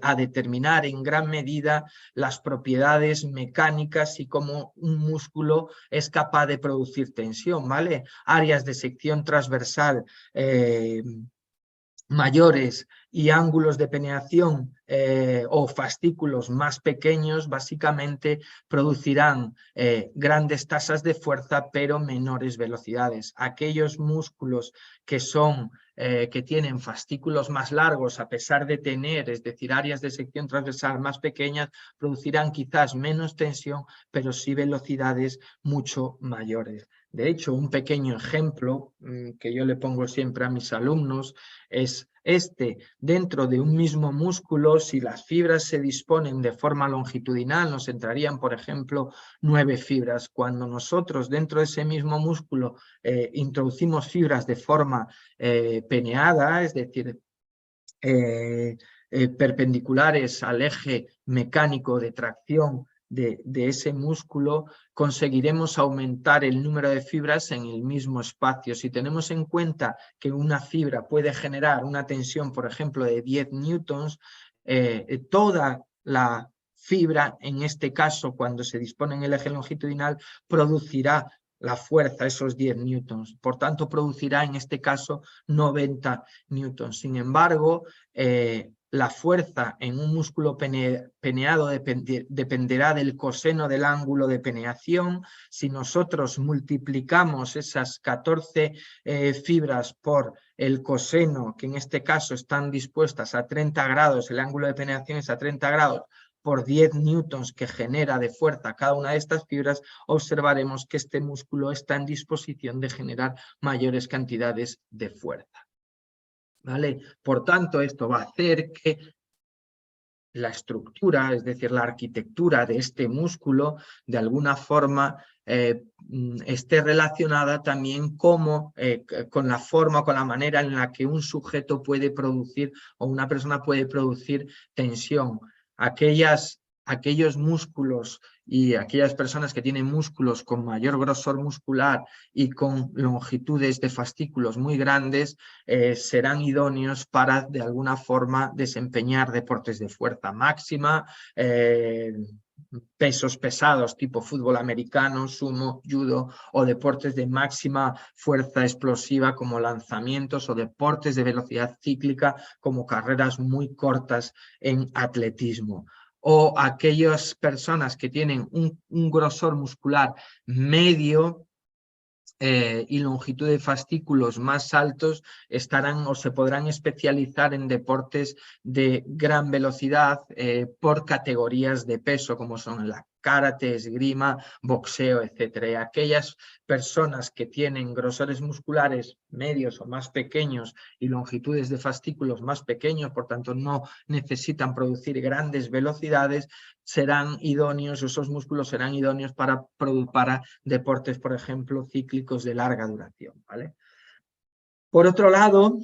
a determinar en gran medida las propiedades mecánicas y cómo un músculo es capaz de producir tensión, ¿vale? Áreas de sección transversal mayores y ángulos de penetración o fascículos más pequeños, básicamente producirán grandes tasas de fuerza pero menores velocidades. Aquellos músculos que son que tienen fascículos más largos, a pesar de tener, es decir, áreas de sección transversal más pequeñas, producirán quizás menos tensión, pero sí velocidades mucho mayores. De hecho, un pequeño ejemplo que yo le pongo siempre a mis alumnos es dentro de un mismo músculo, si las fibras se disponen de forma longitudinal, nos entrarían, por ejemplo, 9 fibras. Cuando nosotros dentro de ese mismo músculo introducimos fibras de forma peneada, es decir, perpendiculares al eje mecánico de tracción de ese músculo, conseguiremos aumentar el número de fibras en el mismo espacio. Si tenemos en cuenta que una fibra puede generar una tensión, por ejemplo, de 10 newtons, toda la fibra, en este caso, cuando se dispone en el eje longitudinal, producirá la fuerza, esos 10 newtons. Por tanto, producirá en este caso 90 newtons. Sin embargo, la fuerza en un músculo peneado dependerá del coseno del ángulo de peneación. Si nosotros multiplicamos esas 14 fibras por el coseno, que en este caso están dispuestas a 30 grados, el ángulo de peneación es a 30 grados, por 10 newtons que genera de fuerza cada una de estas fibras, observaremos que este músculo está en disposición de generar mayores cantidades de fuerza. ¿Vale? Por tanto, esto va a hacer que la estructura, es decir, la arquitectura de este músculo, de alguna forma esté relacionada también con la forma, con la manera en la que un sujeto puede producir o una persona puede producir tensión. Aquellos músculos y aquellas personas que tienen músculos con mayor grosor muscular y con longitudes de fascículos muy grandes serán idóneos para de alguna forma desempeñar deportes de fuerza máxima, pesos pesados tipo fútbol americano, sumo, judo o deportes de máxima fuerza explosiva como lanzamientos o deportes de velocidad cíclica como carreras muy cortas en atletismo. O aquellas personas que tienen un grosor muscular medio y longitud de fascículos más altos estarán o se podrán especializar en deportes de gran velocidad por categorías de peso, como son la karate, esgrima, boxeo, etc. Y aquellas personas que tienen grosores musculares medios o más pequeños y longitudes de fascículos más pequeños, por tanto no necesitan producir grandes velocidades, serán idóneos, esos músculos serán idóneos para deportes, por ejemplo, cíclicos de larga duración, ¿vale? Por otro lado,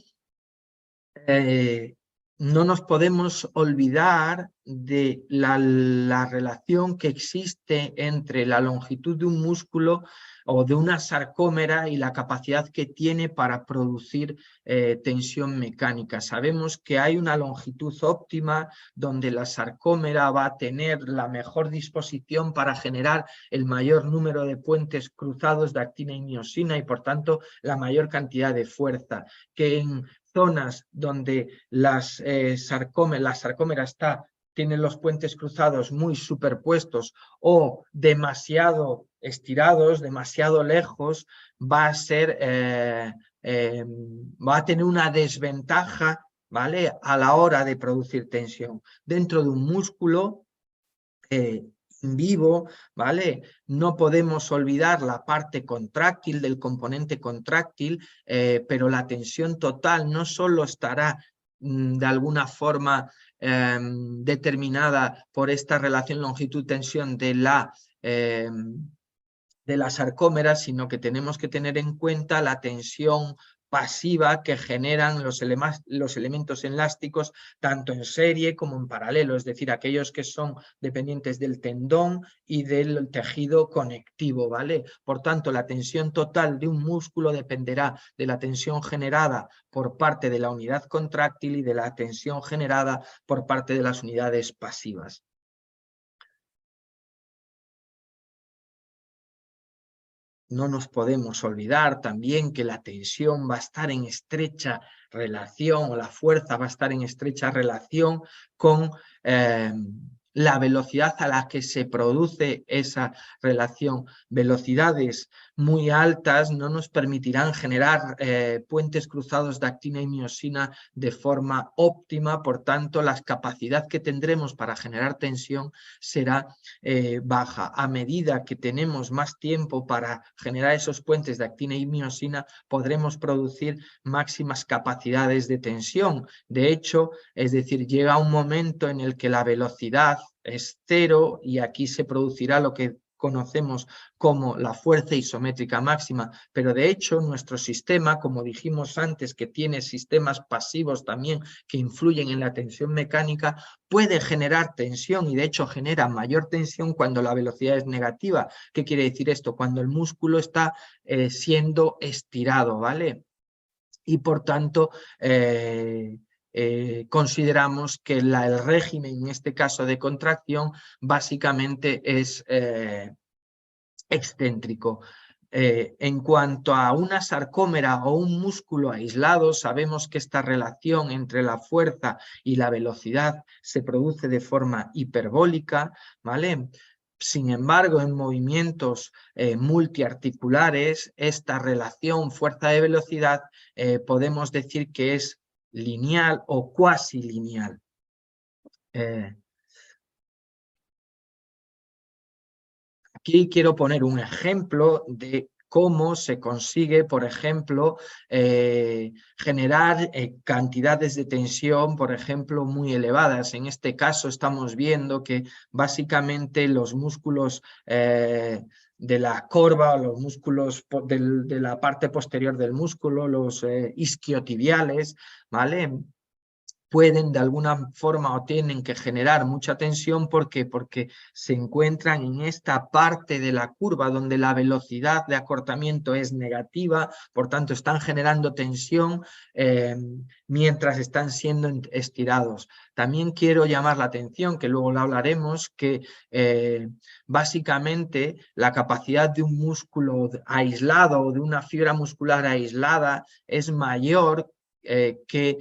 no nos podemos olvidar de la relación que existe entre la longitud de un músculo o de una sarcómera y la capacidad que tiene para producir tensión mecánica. Sabemos que hay una longitud óptima donde la sarcómera va a tener la mejor disposición para generar el mayor número de puentes cruzados de actina y miosina y por tanto la mayor cantidad de fuerza, que en zonas donde la sarcómera tiene los puentes cruzados muy superpuestos o demasiado estirados, demasiado lejos, va a tener una desventaja, ¿vale?, a la hora de producir tensión. Dentro de un músculo vivo, ¿vale? No podemos olvidar la parte contráctil del componente contráctil, pero la tensión total no solo estará de alguna forma determinada por esta relación longitud-tensión de la sarcómera, sino que tenemos que tener en cuenta la tensión pasiva que generan los elementos elásticos tanto en serie como en paralelo, es decir, aquellos que son dependientes del tendón y del tejido conectivo, ¿vale? Por tanto, la tensión total de un músculo dependerá de la tensión generada por parte de la unidad contráctil y de la tensión generada por parte de las unidades pasivas. No nos podemos olvidar también que la tensión va a estar en estrecha relación, o la fuerza va a estar en estrecha relación con la velocidad a la que se produce esa relación. Velocidades muy altas no nos permitirán generar puentes cruzados de actina y miosina de forma óptima, por tanto la capacidad que tendremos para generar tensión será baja. A medida que tenemos más tiempo para generar esos puentes de actina y miosina, podremos producir máximas capacidades de tensión. De hecho, es decir, llega un momento en el que la velocidad es cero y aquí se producirá lo que conocemos como la fuerza isométrica máxima, pero de hecho nuestro sistema, como dijimos antes, que tiene sistemas pasivos también que influyen en la tensión mecánica, puede generar tensión y de hecho genera mayor tensión cuando la velocidad es negativa. ¿Qué quiere decir esto? Cuando el músculo está siendo estirado, ¿vale? Y por tanto consideramos que el régimen, en este caso de contracción, básicamente es excéntrico. En cuanto a una sarcómera o un músculo aislado, sabemos que esta relación entre la fuerza y la velocidad se produce de forma hiperbólica, ¿vale? Sin embargo, en movimientos multiarticulares, esta relación fuerza de velocidad podemos decir que es lineal o cuasi lineal. Aquí quiero poner un ejemplo de cómo se consigue, por ejemplo, generar cantidades de tensión, por ejemplo, muy elevadas. En este caso estamos viendo que básicamente los músculos de la corva, los músculos de la parte posterior del músculo, los isquiotibiales, ¿vale?, pueden de alguna forma o tienen que generar mucha tensión. ¿Por qué? Porque se encuentran en esta parte de la curva donde la velocidad de acortamiento es negativa, por tanto están generando tensión mientras están siendo estirados. También quiero llamar la atención, que luego lo hablaremos, que básicamente la capacidad de un músculo aislado o de una fibra muscular aislada es mayor que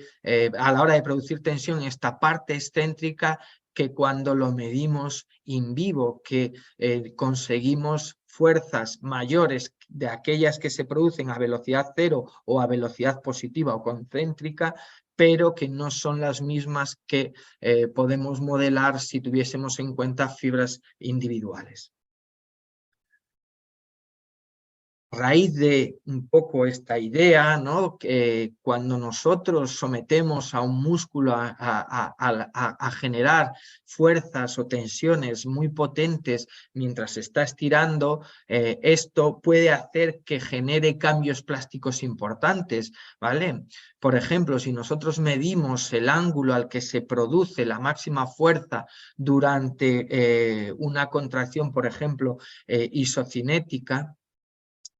a la hora de producir tensión en esta parte excéntrica que cuando lo medimos in vivo, que conseguimos fuerzas mayores de aquellas que se producen a velocidad cero o a velocidad positiva o concéntrica, pero que no son las mismas que podemos modelar si tuviésemos en cuenta fibras individuales. A raíz de un poco esta idea, ¿no?, que cuando nosotros sometemos a un músculo a generar fuerzas o tensiones muy potentes mientras se está estirando, esto puede hacer que genere cambios plásticos importantes, ¿vale? Por ejemplo, si nosotros medimos el ángulo al que se produce la máxima fuerza durante una contracción, por ejemplo, isocinética,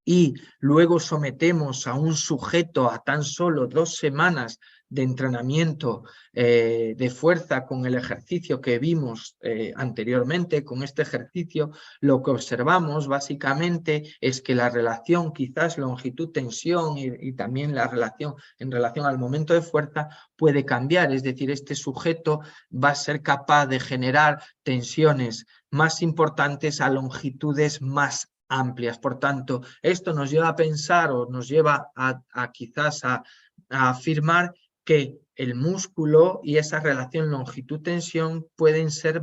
y luego sometemos a un sujeto a tan solo 2 semanas de entrenamiento de fuerza con el ejercicio que vimos anteriormente, con este ejercicio, lo que observamos básicamente es que la relación quizás longitud-tensión y también la relación en relación al momento de fuerza puede cambiar, es decir, este sujeto va a ser capaz de generar tensiones más importantes a longitudes más amplias. Por tanto, esto nos lleva a pensar o nos lleva a quizás a afirmar que el músculo y esa relación longitud-tensión pueden ser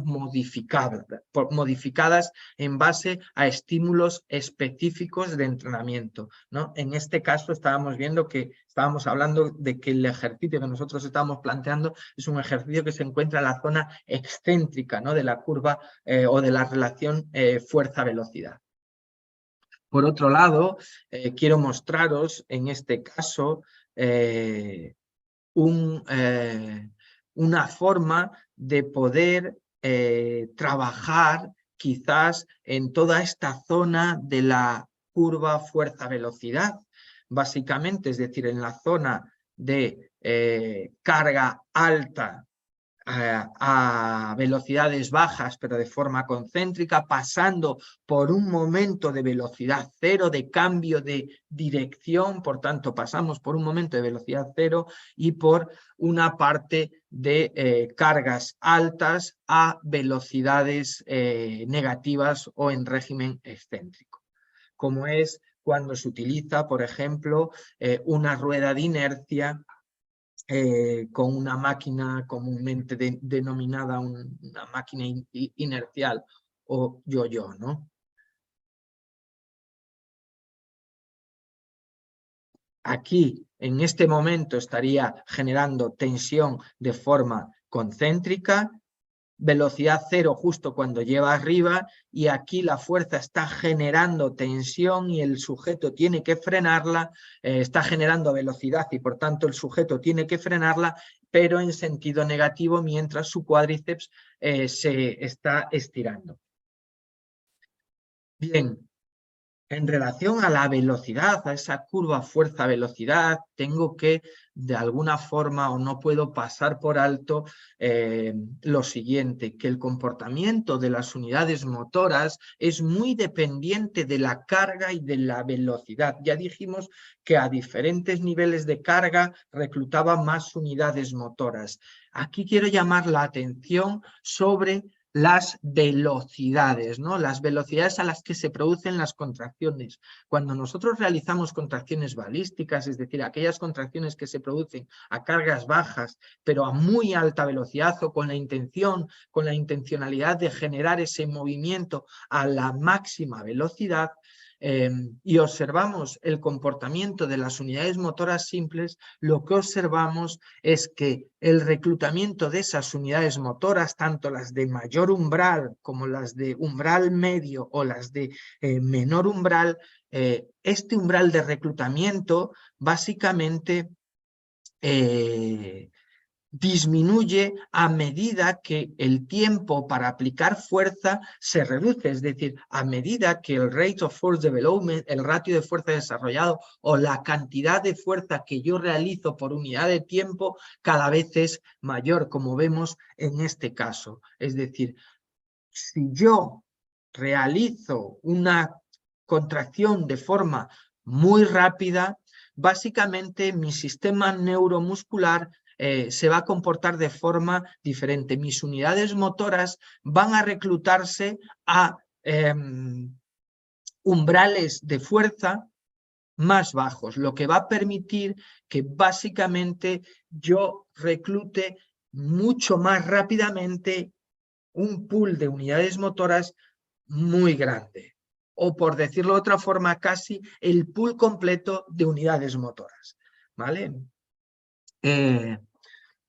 modificadas en base a estímulos específicos de entrenamiento, ¿no? En este caso estábamos hablando de que el ejercicio que nosotros estamos planteando es un ejercicio que se encuentra en la zona excéntrica, ¿no?, de la curva o de la relación fuerza-velocidad. Por otro lado, quiero mostraros en este caso una forma de poder trabajar quizás en toda esta zona de la curva fuerza-velocidad, básicamente, es decir, en la zona de carga alta a velocidades bajas, pero de forma concéntrica, pasando por un momento de velocidad cero, de cambio de dirección, por tanto pasamos por un momento de velocidad cero y por una parte de cargas altas a velocidades negativas o en régimen excéntrico, como es cuando se utiliza, por ejemplo, una rueda de inercia con una máquina comúnmente denominada una máquina inercial o yo-yo, ¿no? Aquí, en este momento, estaría generando tensión de forma concéntrica, velocidad cero justo cuando lleva arriba, y aquí la fuerza está generando tensión y el sujeto tiene que frenarla, está generando velocidad y por tanto el sujeto tiene que frenarla, pero en sentido negativo mientras su cuádriceps se está estirando. Bien. En relación a la velocidad, a esa curva fuerza-velocidad, tengo que, de alguna forma, o no puedo pasar por alto lo siguiente, que el comportamiento de las unidades motoras es muy dependiente de la carga y de la velocidad. Ya dijimos que a diferentes niveles de carga reclutaba más unidades motoras. Aquí quiero llamar la atención sobre las velocidades, ¿no? Las velocidades a las que se producen las contracciones. Cuando nosotros realizamos contracciones balísticas, es decir, aquellas contracciones que se producen a cargas bajas, pero a muy alta velocidad o con la intencionalidad de generar ese movimiento a la máxima velocidad, y observamos el comportamiento de las unidades motoras simples, lo que observamos es que el reclutamiento de esas unidades motoras, tanto las de mayor umbral como las de umbral medio o las de menor umbral, este umbral de reclutamiento básicamente disminuye a medida que el tiempo para aplicar fuerza se reduce, es decir, a medida que el rate of force development, el ratio de fuerza desarrollado o la cantidad de fuerza que yo realizo por unidad de tiempo cada vez es mayor, como vemos en este caso. Es decir, si yo realizo una contracción de forma muy rápida, básicamente mi sistema neuromuscular se va a comportar de forma diferente. Mis unidades motoras van a reclutarse a umbrales de fuerza más bajos, lo que va a permitir que básicamente yo reclute mucho más rápidamente un pool de unidades motoras muy grande. O por decirlo de otra forma, casi el pool completo de unidades motoras, ¿vale?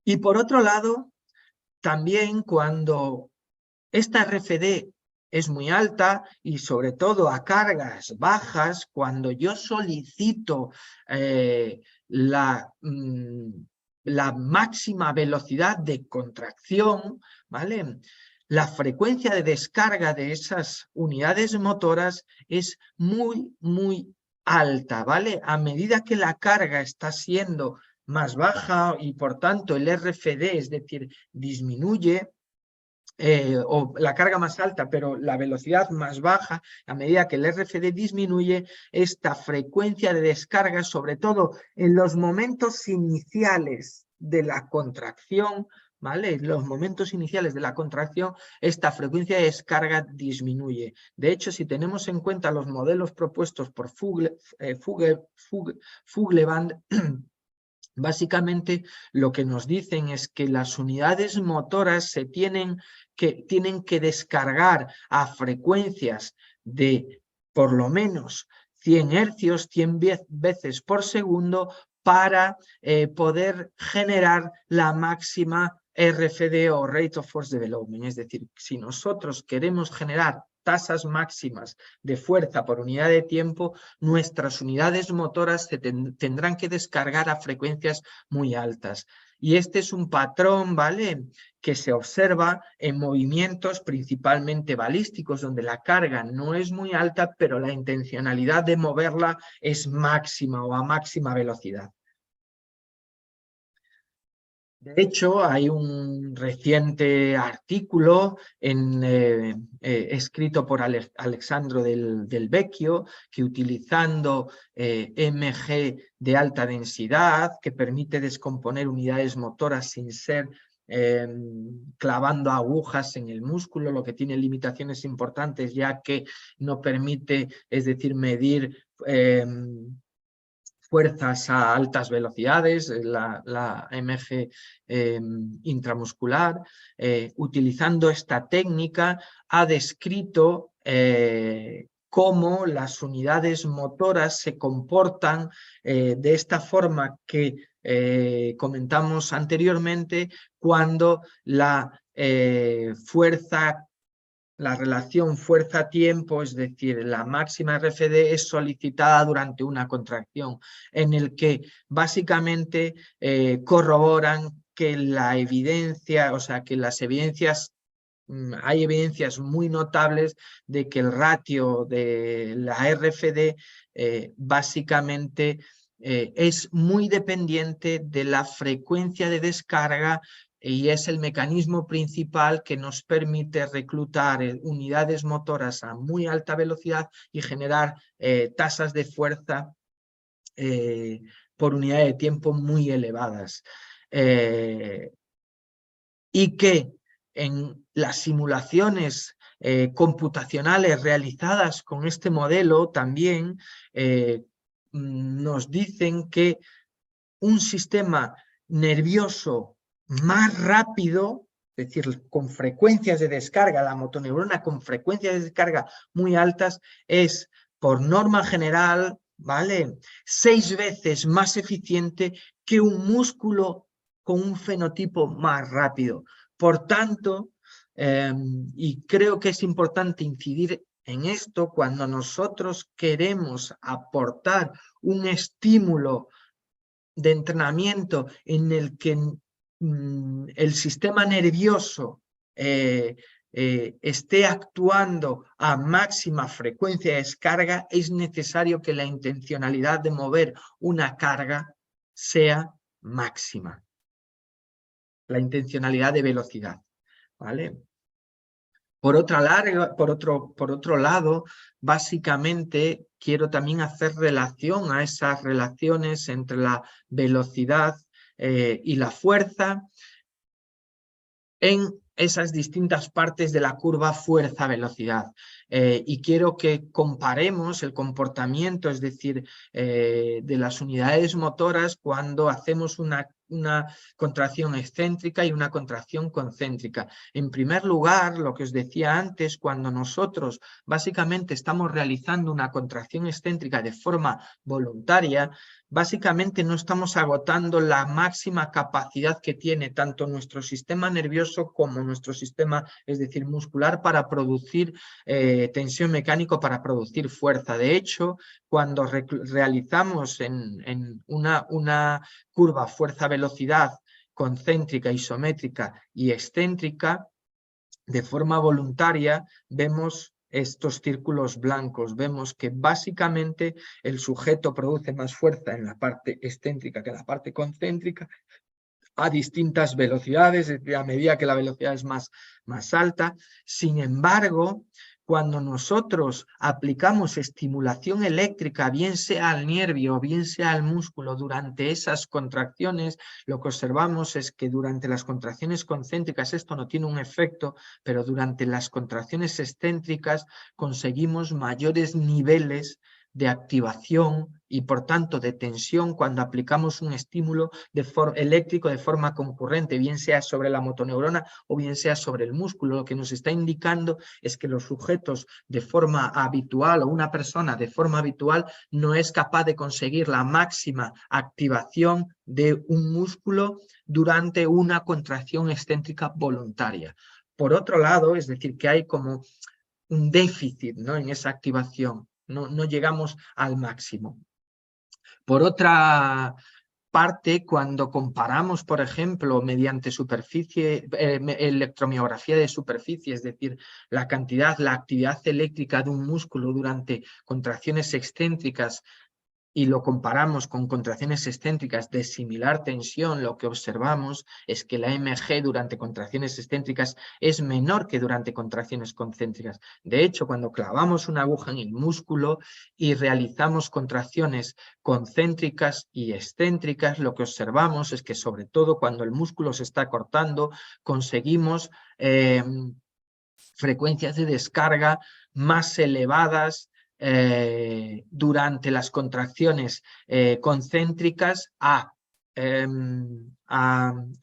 Y por otro lado, también cuando esta RFD es muy alta y sobre todo a cargas bajas, cuando yo solicito la máxima velocidad de contracción, ¿vale? La frecuencia de descarga de esas unidades motoras es muy, muy alta, ¿vale? A medida que la carga está siendo más baja y por tanto el RFD, es decir, disminuye, o la carga más alta, pero la velocidad más baja, a medida que el RFD disminuye, esta frecuencia de descarga, sobre todo en los momentos iniciales de la contracción, ¿vale? En los momentos iniciales de la contracción, esta frecuencia de descarga disminuye. De hecho, si tenemos en cuenta los modelos propuestos por Fuggleband, básicamente lo que nos dicen es que las unidades motoras tienen que descargar a frecuencias de por lo menos 100 hercios, 100 veces por segundo, para poder generar la máxima RFD o Rate of Force Development. Es decir, si nosotros queremos generar tasas máximas de fuerza por unidad de tiempo, nuestras unidades motoras se tendrán que descargar a frecuencias muy altas. Y este es un patrón, ¿vale?, que se observa en movimientos principalmente balísticos, donde la carga no es muy alta, pero la intencionalidad de moverla es máxima o a máxima velocidad. De hecho, hay un reciente artículo escrito por Alexandro del Vecchio, que utilizando MG de alta densidad, que permite descomponer unidades motoras sin ser clavando agujas en el músculo, lo que tiene limitaciones importantes, ya que no permite, es decir, medir fuerzas a altas velocidades, la MG intramuscular. Utilizando esta técnica ha descrito cómo las unidades motoras se comportan de esta forma que comentamos anteriormente, cuando la relación fuerza-tiempo, es decir, la máxima RFD, es solicitada durante una contracción, en el que básicamente corroboran que la evidencia, o sea, que las evidencias, hay evidencias muy notables de que el ratio de la RFD básicamente es muy dependiente de la frecuencia de descarga, y es el mecanismo principal que nos permite reclutar unidades motoras a muy alta velocidad y generar tasas de fuerza por unidad de tiempo muy elevadas. Y que en las simulaciones computacionales realizadas con este modelo también nos dicen que un sistema nervioso más rápido, es decir, con frecuencias de descarga, la motoneurona con frecuencias de descarga muy altas, es por norma general, ¿vale?, 6 veces más eficiente que un músculo con un fenotipo más rápido. Por tanto, y creo que es importante incidir en esto, cuando nosotros queremos aportar un estímulo de entrenamiento en el que el sistema nervioso esté actuando a máxima frecuencia de descarga, es necesario que la intencionalidad de mover una carga sea máxima. La intencionalidad de velocidad, ¿vale? Por otro lado, básicamente quiero también hacer relación a esas relaciones entre la velocidad y la fuerza en esas distintas partes de la curva fuerza-velocidad. Y quiero que comparemos el comportamiento, es decir, de las unidades motoras cuando hacemos una contracción excéntrica y una contracción concéntrica. En primer lugar, lo que os decía antes, cuando nosotros básicamente estamos realizando una contracción excéntrica de forma voluntaria, básicamente no estamos agotando la máxima capacidad que tiene tanto nuestro sistema nervioso como nuestro sistema, es decir, muscular, para producir tensión mecánica, para producir fuerza. De hecho, cuando realizamos en una curva fuerza-velocidad concéntrica, isométrica y excéntrica, de forma voluntaria, vemos estos círculos blancos. Vemos que básicamente el sujeto produce más fuerza en la parte excéntrica que en la parte concéntrica, a distintas velocidades, a medida que la velocidad es más alta. Sin embargo, cuando nosotros aplicamos estimulación eléctrica, bien sea al nervio o bien sea al músculo, durante esas contracciones, lo que observamos es que durante las contracciones concéntricas esto no tiene un efecto, pero durante las contracciones excéntricas conseguimos mayores niveles de activación y por tanto de tensión cuando aplicamos un estímulo eléctrico de forma concurrente, bien sea sobre la motoneurona o bien sea sobre el músculo. Lo que nos está indicando es que los sujetos de forma habitual, o una persona de forma habitual, no es capaz de conseguir la máxima activación de un músculo durante una contracción excéntrica voluntaria. Por otro lado, es decir, que hay como un déficit, ¿no?, en esa activación. No llegamos al máximo. Por otra parte, cuando comparamos, por ejemplo, mediante electromiografía de superficie, es decir, la actividad eléctrica de un músculo durante contracciones excéntricas y lo comparamos con contracciones excéntricas de similar tensión, lo que observamos es que la MG durante contracciones excéntricas es menor que durante contracciones concéntricas. De hecho, cuando clavamos una aguja en el músculo y realizamos contracciones concéntricas y excéntricas, lo que observamos es que, sobre todo cuando el músculo se está cortando, conseguimos frecuencias de descarga más elevadas durante las contracciones concéntricas a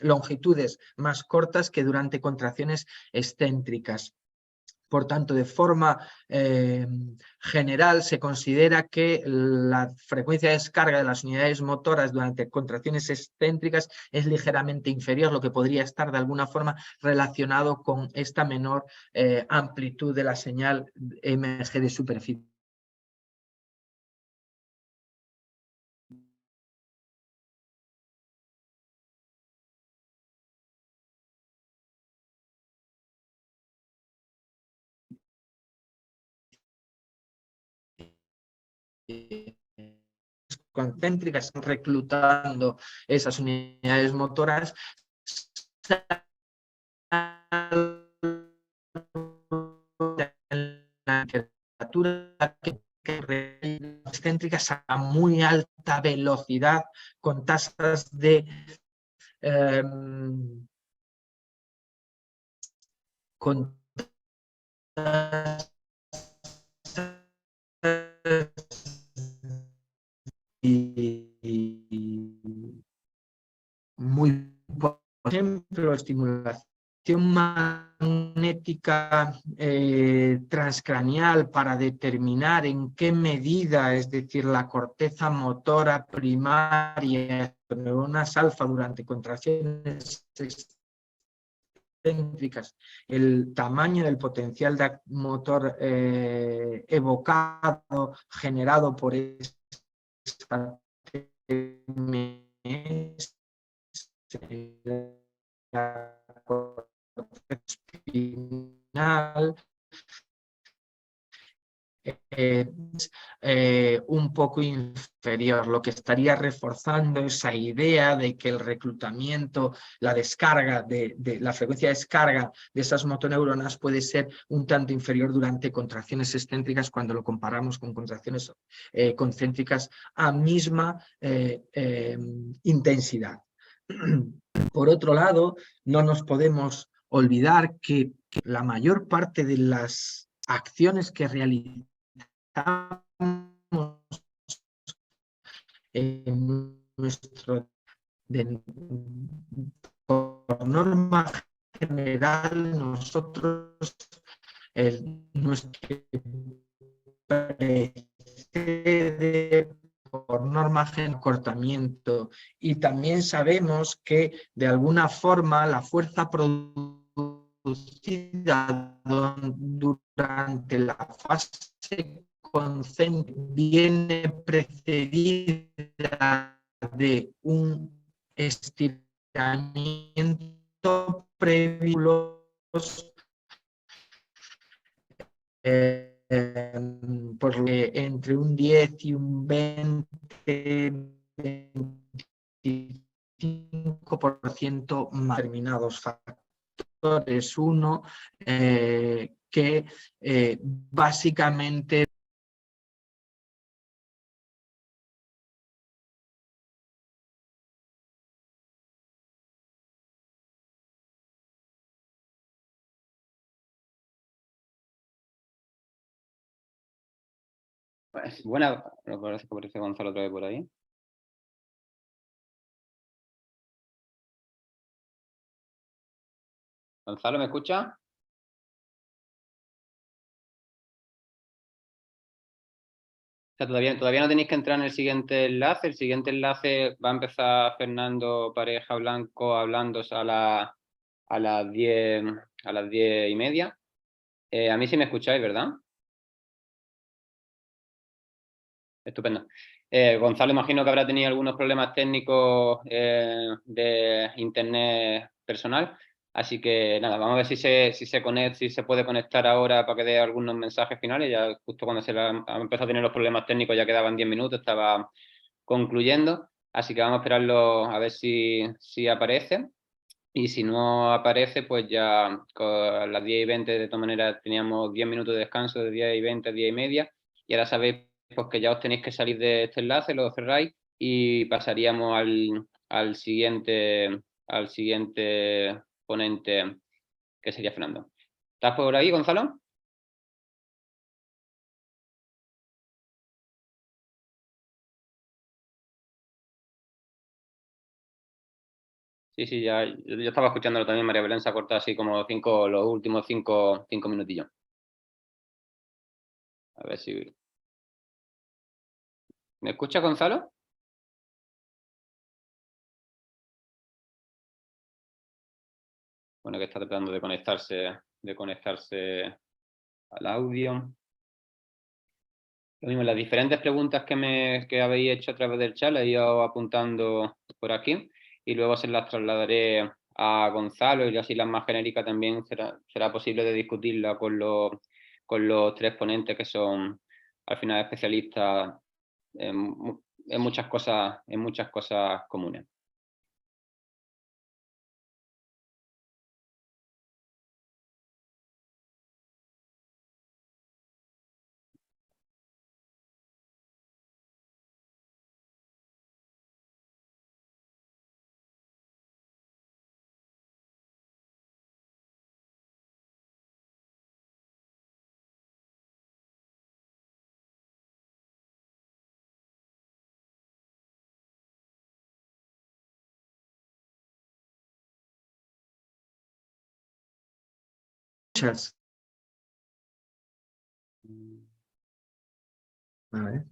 longitudes más cortas que durante contracciones excéntricas. Por tanto, de forma general, se considera que la frecuencia de descarga de las unidades motoras durante contracciones excéntricas es ligeramente inferior, lo que podría estar de alguna forma relacionado con esta menor amplitud de la señal MG de superficie. Concéntricas, reclutando esas unidades motoras, la temperatura excéntricas a muy alta velocidad con tasas de con tasas muy, por ejemplo, estimulación magnética transcraneal para determinar en qué medida, es decir, la corteza motora primaria de neuronas alfa durante contracciones excéntricas, el tamaño del potencial motor evocado, generado por esta la corteza espinal un poco inferior, lo que estaría reforzando esa idea de que el reclutamiento, la descarga de la frecuencia de descarga de esas motoneuronas puede ser un tanto inferior durante contracciones excéntricas cuando lo comparamos con contracciones concéntricas a misma intensidad. Por otro lado, no nos podemos olvidar que la mayor parte de las acciones que realizamos en nuestro, por norma general, nosotros, nuestro precede por norma general cortamiento, y también sabemos que de alguna forma la fuerza producida durante la fase concéntrica viene precedida de un estiramiento previo porque entre un 10 y un 25% más determinados factores. Uno, que básicamente pues, buena, me parece que aparece Gonzalo otra vez por ahí. Gonzalo, ¿me escucha? O sea, todavía no tenéis que entrar en el siguiente enlace. El siguiente enlace va a empezar Fernando Pareja Blanco hablando a las 10:30. A mí sí me escucháis, ¿verdad? Estupendo. Gonzalo, imagino que habrá tenido algunos problemas técnicos de internet personal. Así que nada, vamos a ver si se puede conectar ahora para que dé algunos mensajes finales. Ya justo cuando ha empezado a tener los problemas técnicos ya quedaban 10 minutos, estaba concluyendo. Así que vamos a esperarlo a ver si aparece. Y si no aparece, pues ya a las 10:20 de todas maneras teníamos 10 minutos de descanso de 10:20 a 10:30. Y ahora sabéis pues, que ya os tenéis que salir de este enlace, lo cerráis y pasaríamos al siguiente ponente, que sería Fernando. ¿Estás por ahí, Gonzalo? Sí, ya, yo estaba escuchándolo también. María Belén se ha cortado así como los últimos cinco minutillos. A ver si... ¿Me escucha, Gonzalo? Bueno, que está tratando de conectarse al audio. Lo mismo, las diferentes preguntas que habéis hecho a través del chat las he ido apuntando por aquí y luego se las trasladaré a Gonzalo, y así las más genéricas también será posible de discutirla con los tres ponentes que son al final especialistas en muchas cosas comunes. Muchas. A ver.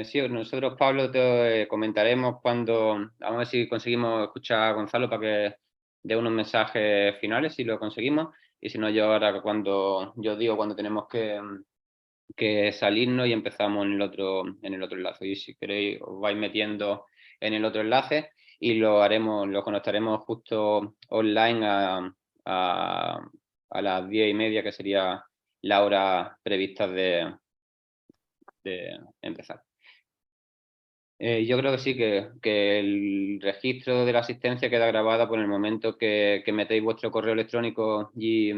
Sí, nosotros, Pablo, te comentaremos cuando, vamos a ver si conseguimos escuchar a Gonzalo para que dé unos mensajes finales, si lo conseguimos, y si no, yo ahora cuando tenemos que salirnos y empezamos en el otro enlace. Y si queréis, os vais metiendo en el otro enlace y lo conectaremos justo online a las 10:30, que sería la hora prevista de empezar. Yo creo que sí, que el registro de la asistencia queda grabado por el momento que metéis vuestro correo electrónico y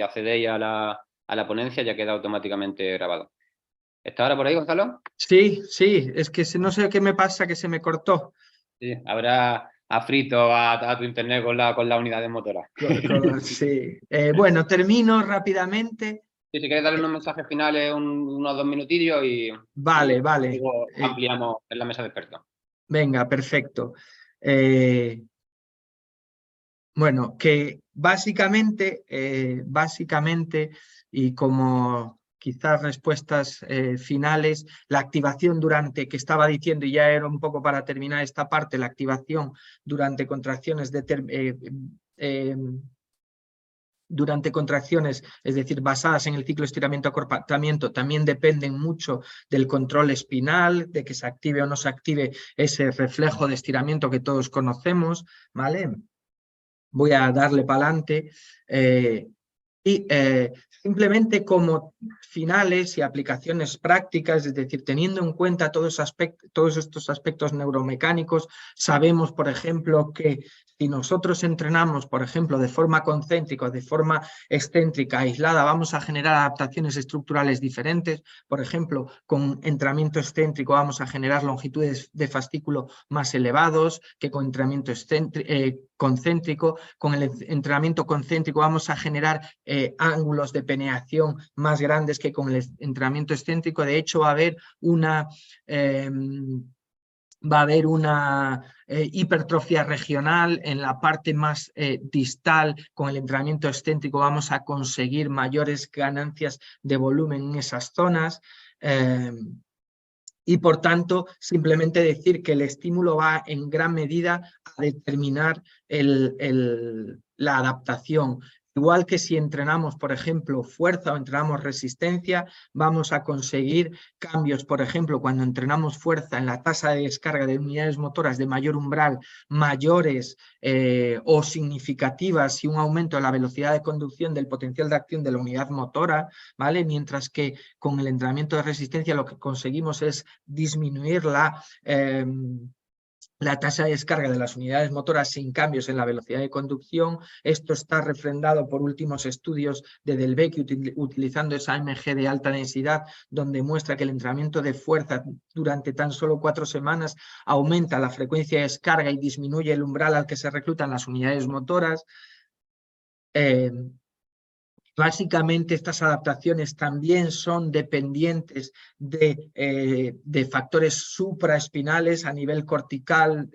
accedéis a la ponencia, ya queda automáticamente grabado. ¿Está ahora por ahí, Gonzalo? Sí, es que no sé qué me pasa, que se me cortó. Sí, habrá frito a tu internet con la unidad de motora. Sí. Bueno, termino rápidamente. Sí, si quieres darle unos mensajes finales, unos 2 minutillos y Vale. luego ampliamos en la mesa de expertos. Venga, perfecto. Bueno, que básicamente, y como quizás respuestas finales, la activación durante, que estaba diciendo, y ya era un poco para terminar esta parte, la activación durante contracciones durante contracciones, es decir, basadas en el ciclo estiramiento-acortamiento, también dependen mucho del control espinal, de que se active o no se active ese reflejo de estiramiento que todos conocemos, ¿vale? Voy a darle para adelante. Y simplemente como finales y aplicaciones prácticas, es decir, teniendo en cuenta todos estos aspectos neuromecánicos, sabemos, por ejemplo, que si nosotros entrenamos, por ejemplo, de forma concéntrica o de forma excéntrica, aislada, vamos a generar adaptaciones estructurales diferentes. Por ejemplo, con entrenamiento excéntrico vamos a generar longitudes de fascículo más elevados que con entrenamiento concéntrico. Con el entrenamiento concéntrico vamos a generar ángulos de penetración más grandes que con el entrenamiento excéntrico. De hecho, va a haber una hipertrofia regional en la parte más distal. Con el entrenamiento excéntrico vamos a conseguir mayores ganancias de volumen en esas zonas. Y por tanto, simplemente decir que el estímulo va en gran medida a determinar la adaptación. Igual que si entrenamos, por ejemplo, fuerza o entrenamos resistencia, vamos a conseguir cambios, por ejemplo, cuando entrenamos fuerza en la tasa de descarga de unidades motoras de mayor umbral, mayores o significativas y un aumento de la velocidad de conducción del potencial de acción de la unidad motora, ¿vale? Mientras que con el entrenamiento de resistencia lo que conseguimos es disminuir la tasa de descarga de las unidades motoras sin cambios en la velocidad de conducción. Esto está refrendado por últimos estudios de Delbecq utilizando esa AMG de alta densidad, donde muestra que el entrenamiento de fuerza durante tan solo 4 semanas aumenta la frecuencia de descarga y disminuye el umbral al que se reclutan las unidades motoras. Básicamente estas adaptaciones también son dependientes de factores supraespinales a nivel cortical.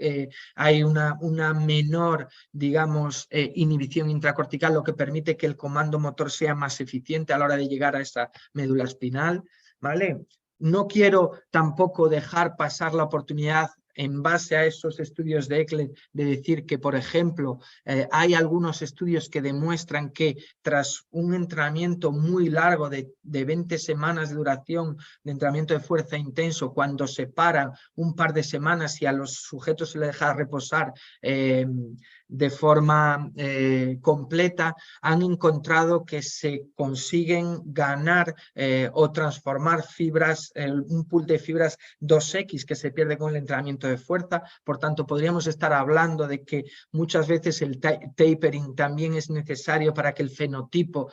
Hay una menor, digamos, inhibición intracortical, lo que permite que el comando motor sea más eficiente a la hora de llegar a esa médula espinal, ¿vale? No quiero tampoco dejar pasar la oportunidad en base a esos estudios de Eckler de decir que, por ejemplo, hay algunos estudios que demuestran que tras un entrenamiento muy largo de 20 semanas de duración de entrenamiento de fuerza intenso, cuando se paran un par de semanas y a los sujetos se les deja reposar de forma completa, han encontrado que se consiguen ganar o transformar fibras, un pool de fibras 2X que se pierde con el entrenamiento de fuerza. Por tanto, podríamos estar hablando de que muchas veces el tapering también es necesario para que el fenotipo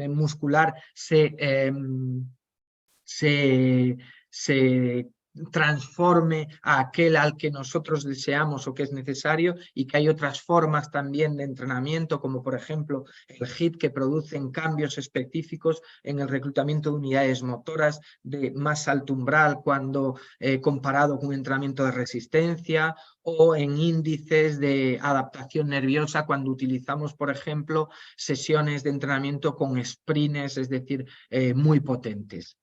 muscular se transforme a aquel al que nosotros deseamos o que es necesario, y que hay otras formas también de entrenamiento, como por ejemplo el HIIT, que producen cambios específicos en el reclutamiento de unidades motoras de más alto umbral cuando comparado con un entrenamiento de resistencia, o en índices de adaptación nerviosa cuando utilizamos, por ejemplo, sesiones de entrenamiento con sprints, es decir, muy potentes.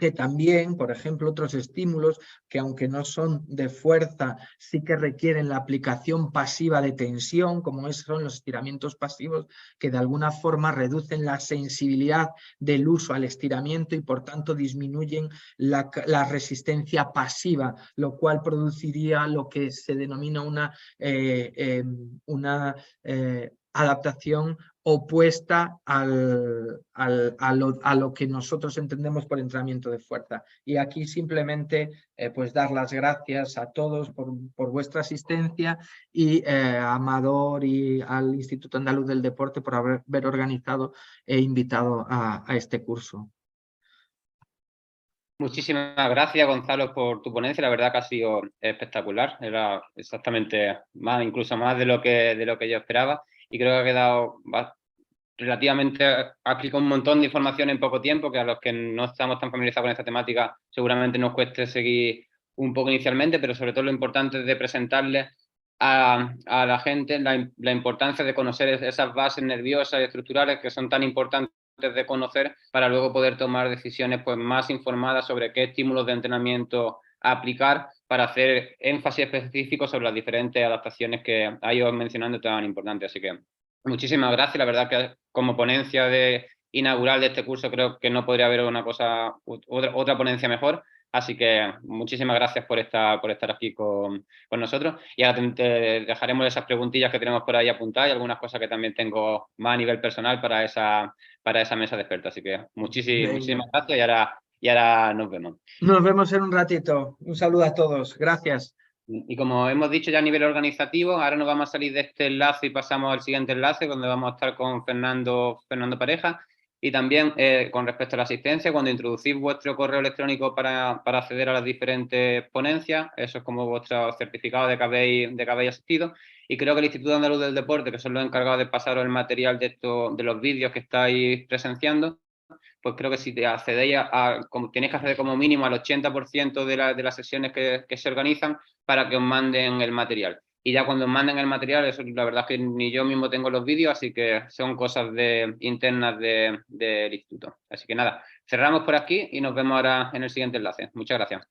Que también, por ejemplo, otros estímulos que, aunque no son de fuerza, sí que requieren la aplicación pasiva de tensión, como son los estiramientos pasivos, que de alguna forma reducen la sensibilidad del uso al estiramiento y por tanto disminuyen la resistencia pasiva, lo cual produciría lo que se denomina una adaptación opuesta a lo que nosotros entendemos por entrenamiento de fuerza. Y aquí simplemente pues dar las gracias a todos por vuestra asistencia y a Amador y al Instituto Andaluz del Deporte por haber organizado e invitado a este curso. Muchísimas gracias, Gonzalo, por tu ponencia. La verdad que ha sido espectacular. Era exactamente más, incluso más de lo que yo esperaba. Y creo que ha quedado relativamente, ha explicado un montón de información en poco tiempo, que a los que no estamos tan familiarizados con esta temática seguramente nos cueste seguir un poco inicialmente, pero sobre todo lo importante es de presentarles a la gente la importancia de conocer esas bases nerviosas y estructurales que son tan importantes de conocer para luego poder tomar decisiones pues, más informadas sobre qué estímulos de entrenamiento aplicar para hacer énfasis específico sobre las diferentes adaptaciones que ha ido mencionando tan importantes. Así que muchísimas gracias. La verdad que como ponencia inaugural de este curso creo que no podría haber otra ponencia mejor. Así que muchísimas gracias por estar aquí con nosotros. Y ahora te dejaremos esas preguntillas que tenemos por ahí apuntadas y algunas cosas que también tengo más a nivel personal para esa mesa de expertos. Así que muchísimas gracias y ahora nos vemos. Nos vemos en un ratito. Un saludo a todos. Gracias. Y como hemos dicho ya a nivel organizativo, ahora nos vamos a salir de este enlace y pasamos al siguiente enlace donde vamos a estar con Fernando Pareja. Y también con respecto a la asistencia, cuando introducís vuestro correo electrónico para acceder a las diferentes ponencias, eso es como vuestro certificado de que habéis asistido. Y creo que el Instituto Andaluz del Deporte, que son los encargados de pasaros el material de los vídeos que estáis presenciando, pues creo que si te accedéis tenéis que acceder como mínimo al 80% de las sesiones que se organizan para que os manden el material. Y ya cuando os manden el material, eso la verdad es que ni yo mismo tengo los vídeos, así que son cosas internas del instituto. Así que nada, cerramos por aquí y nos vemos ahora en el siguiente enlace. Muchas gracias.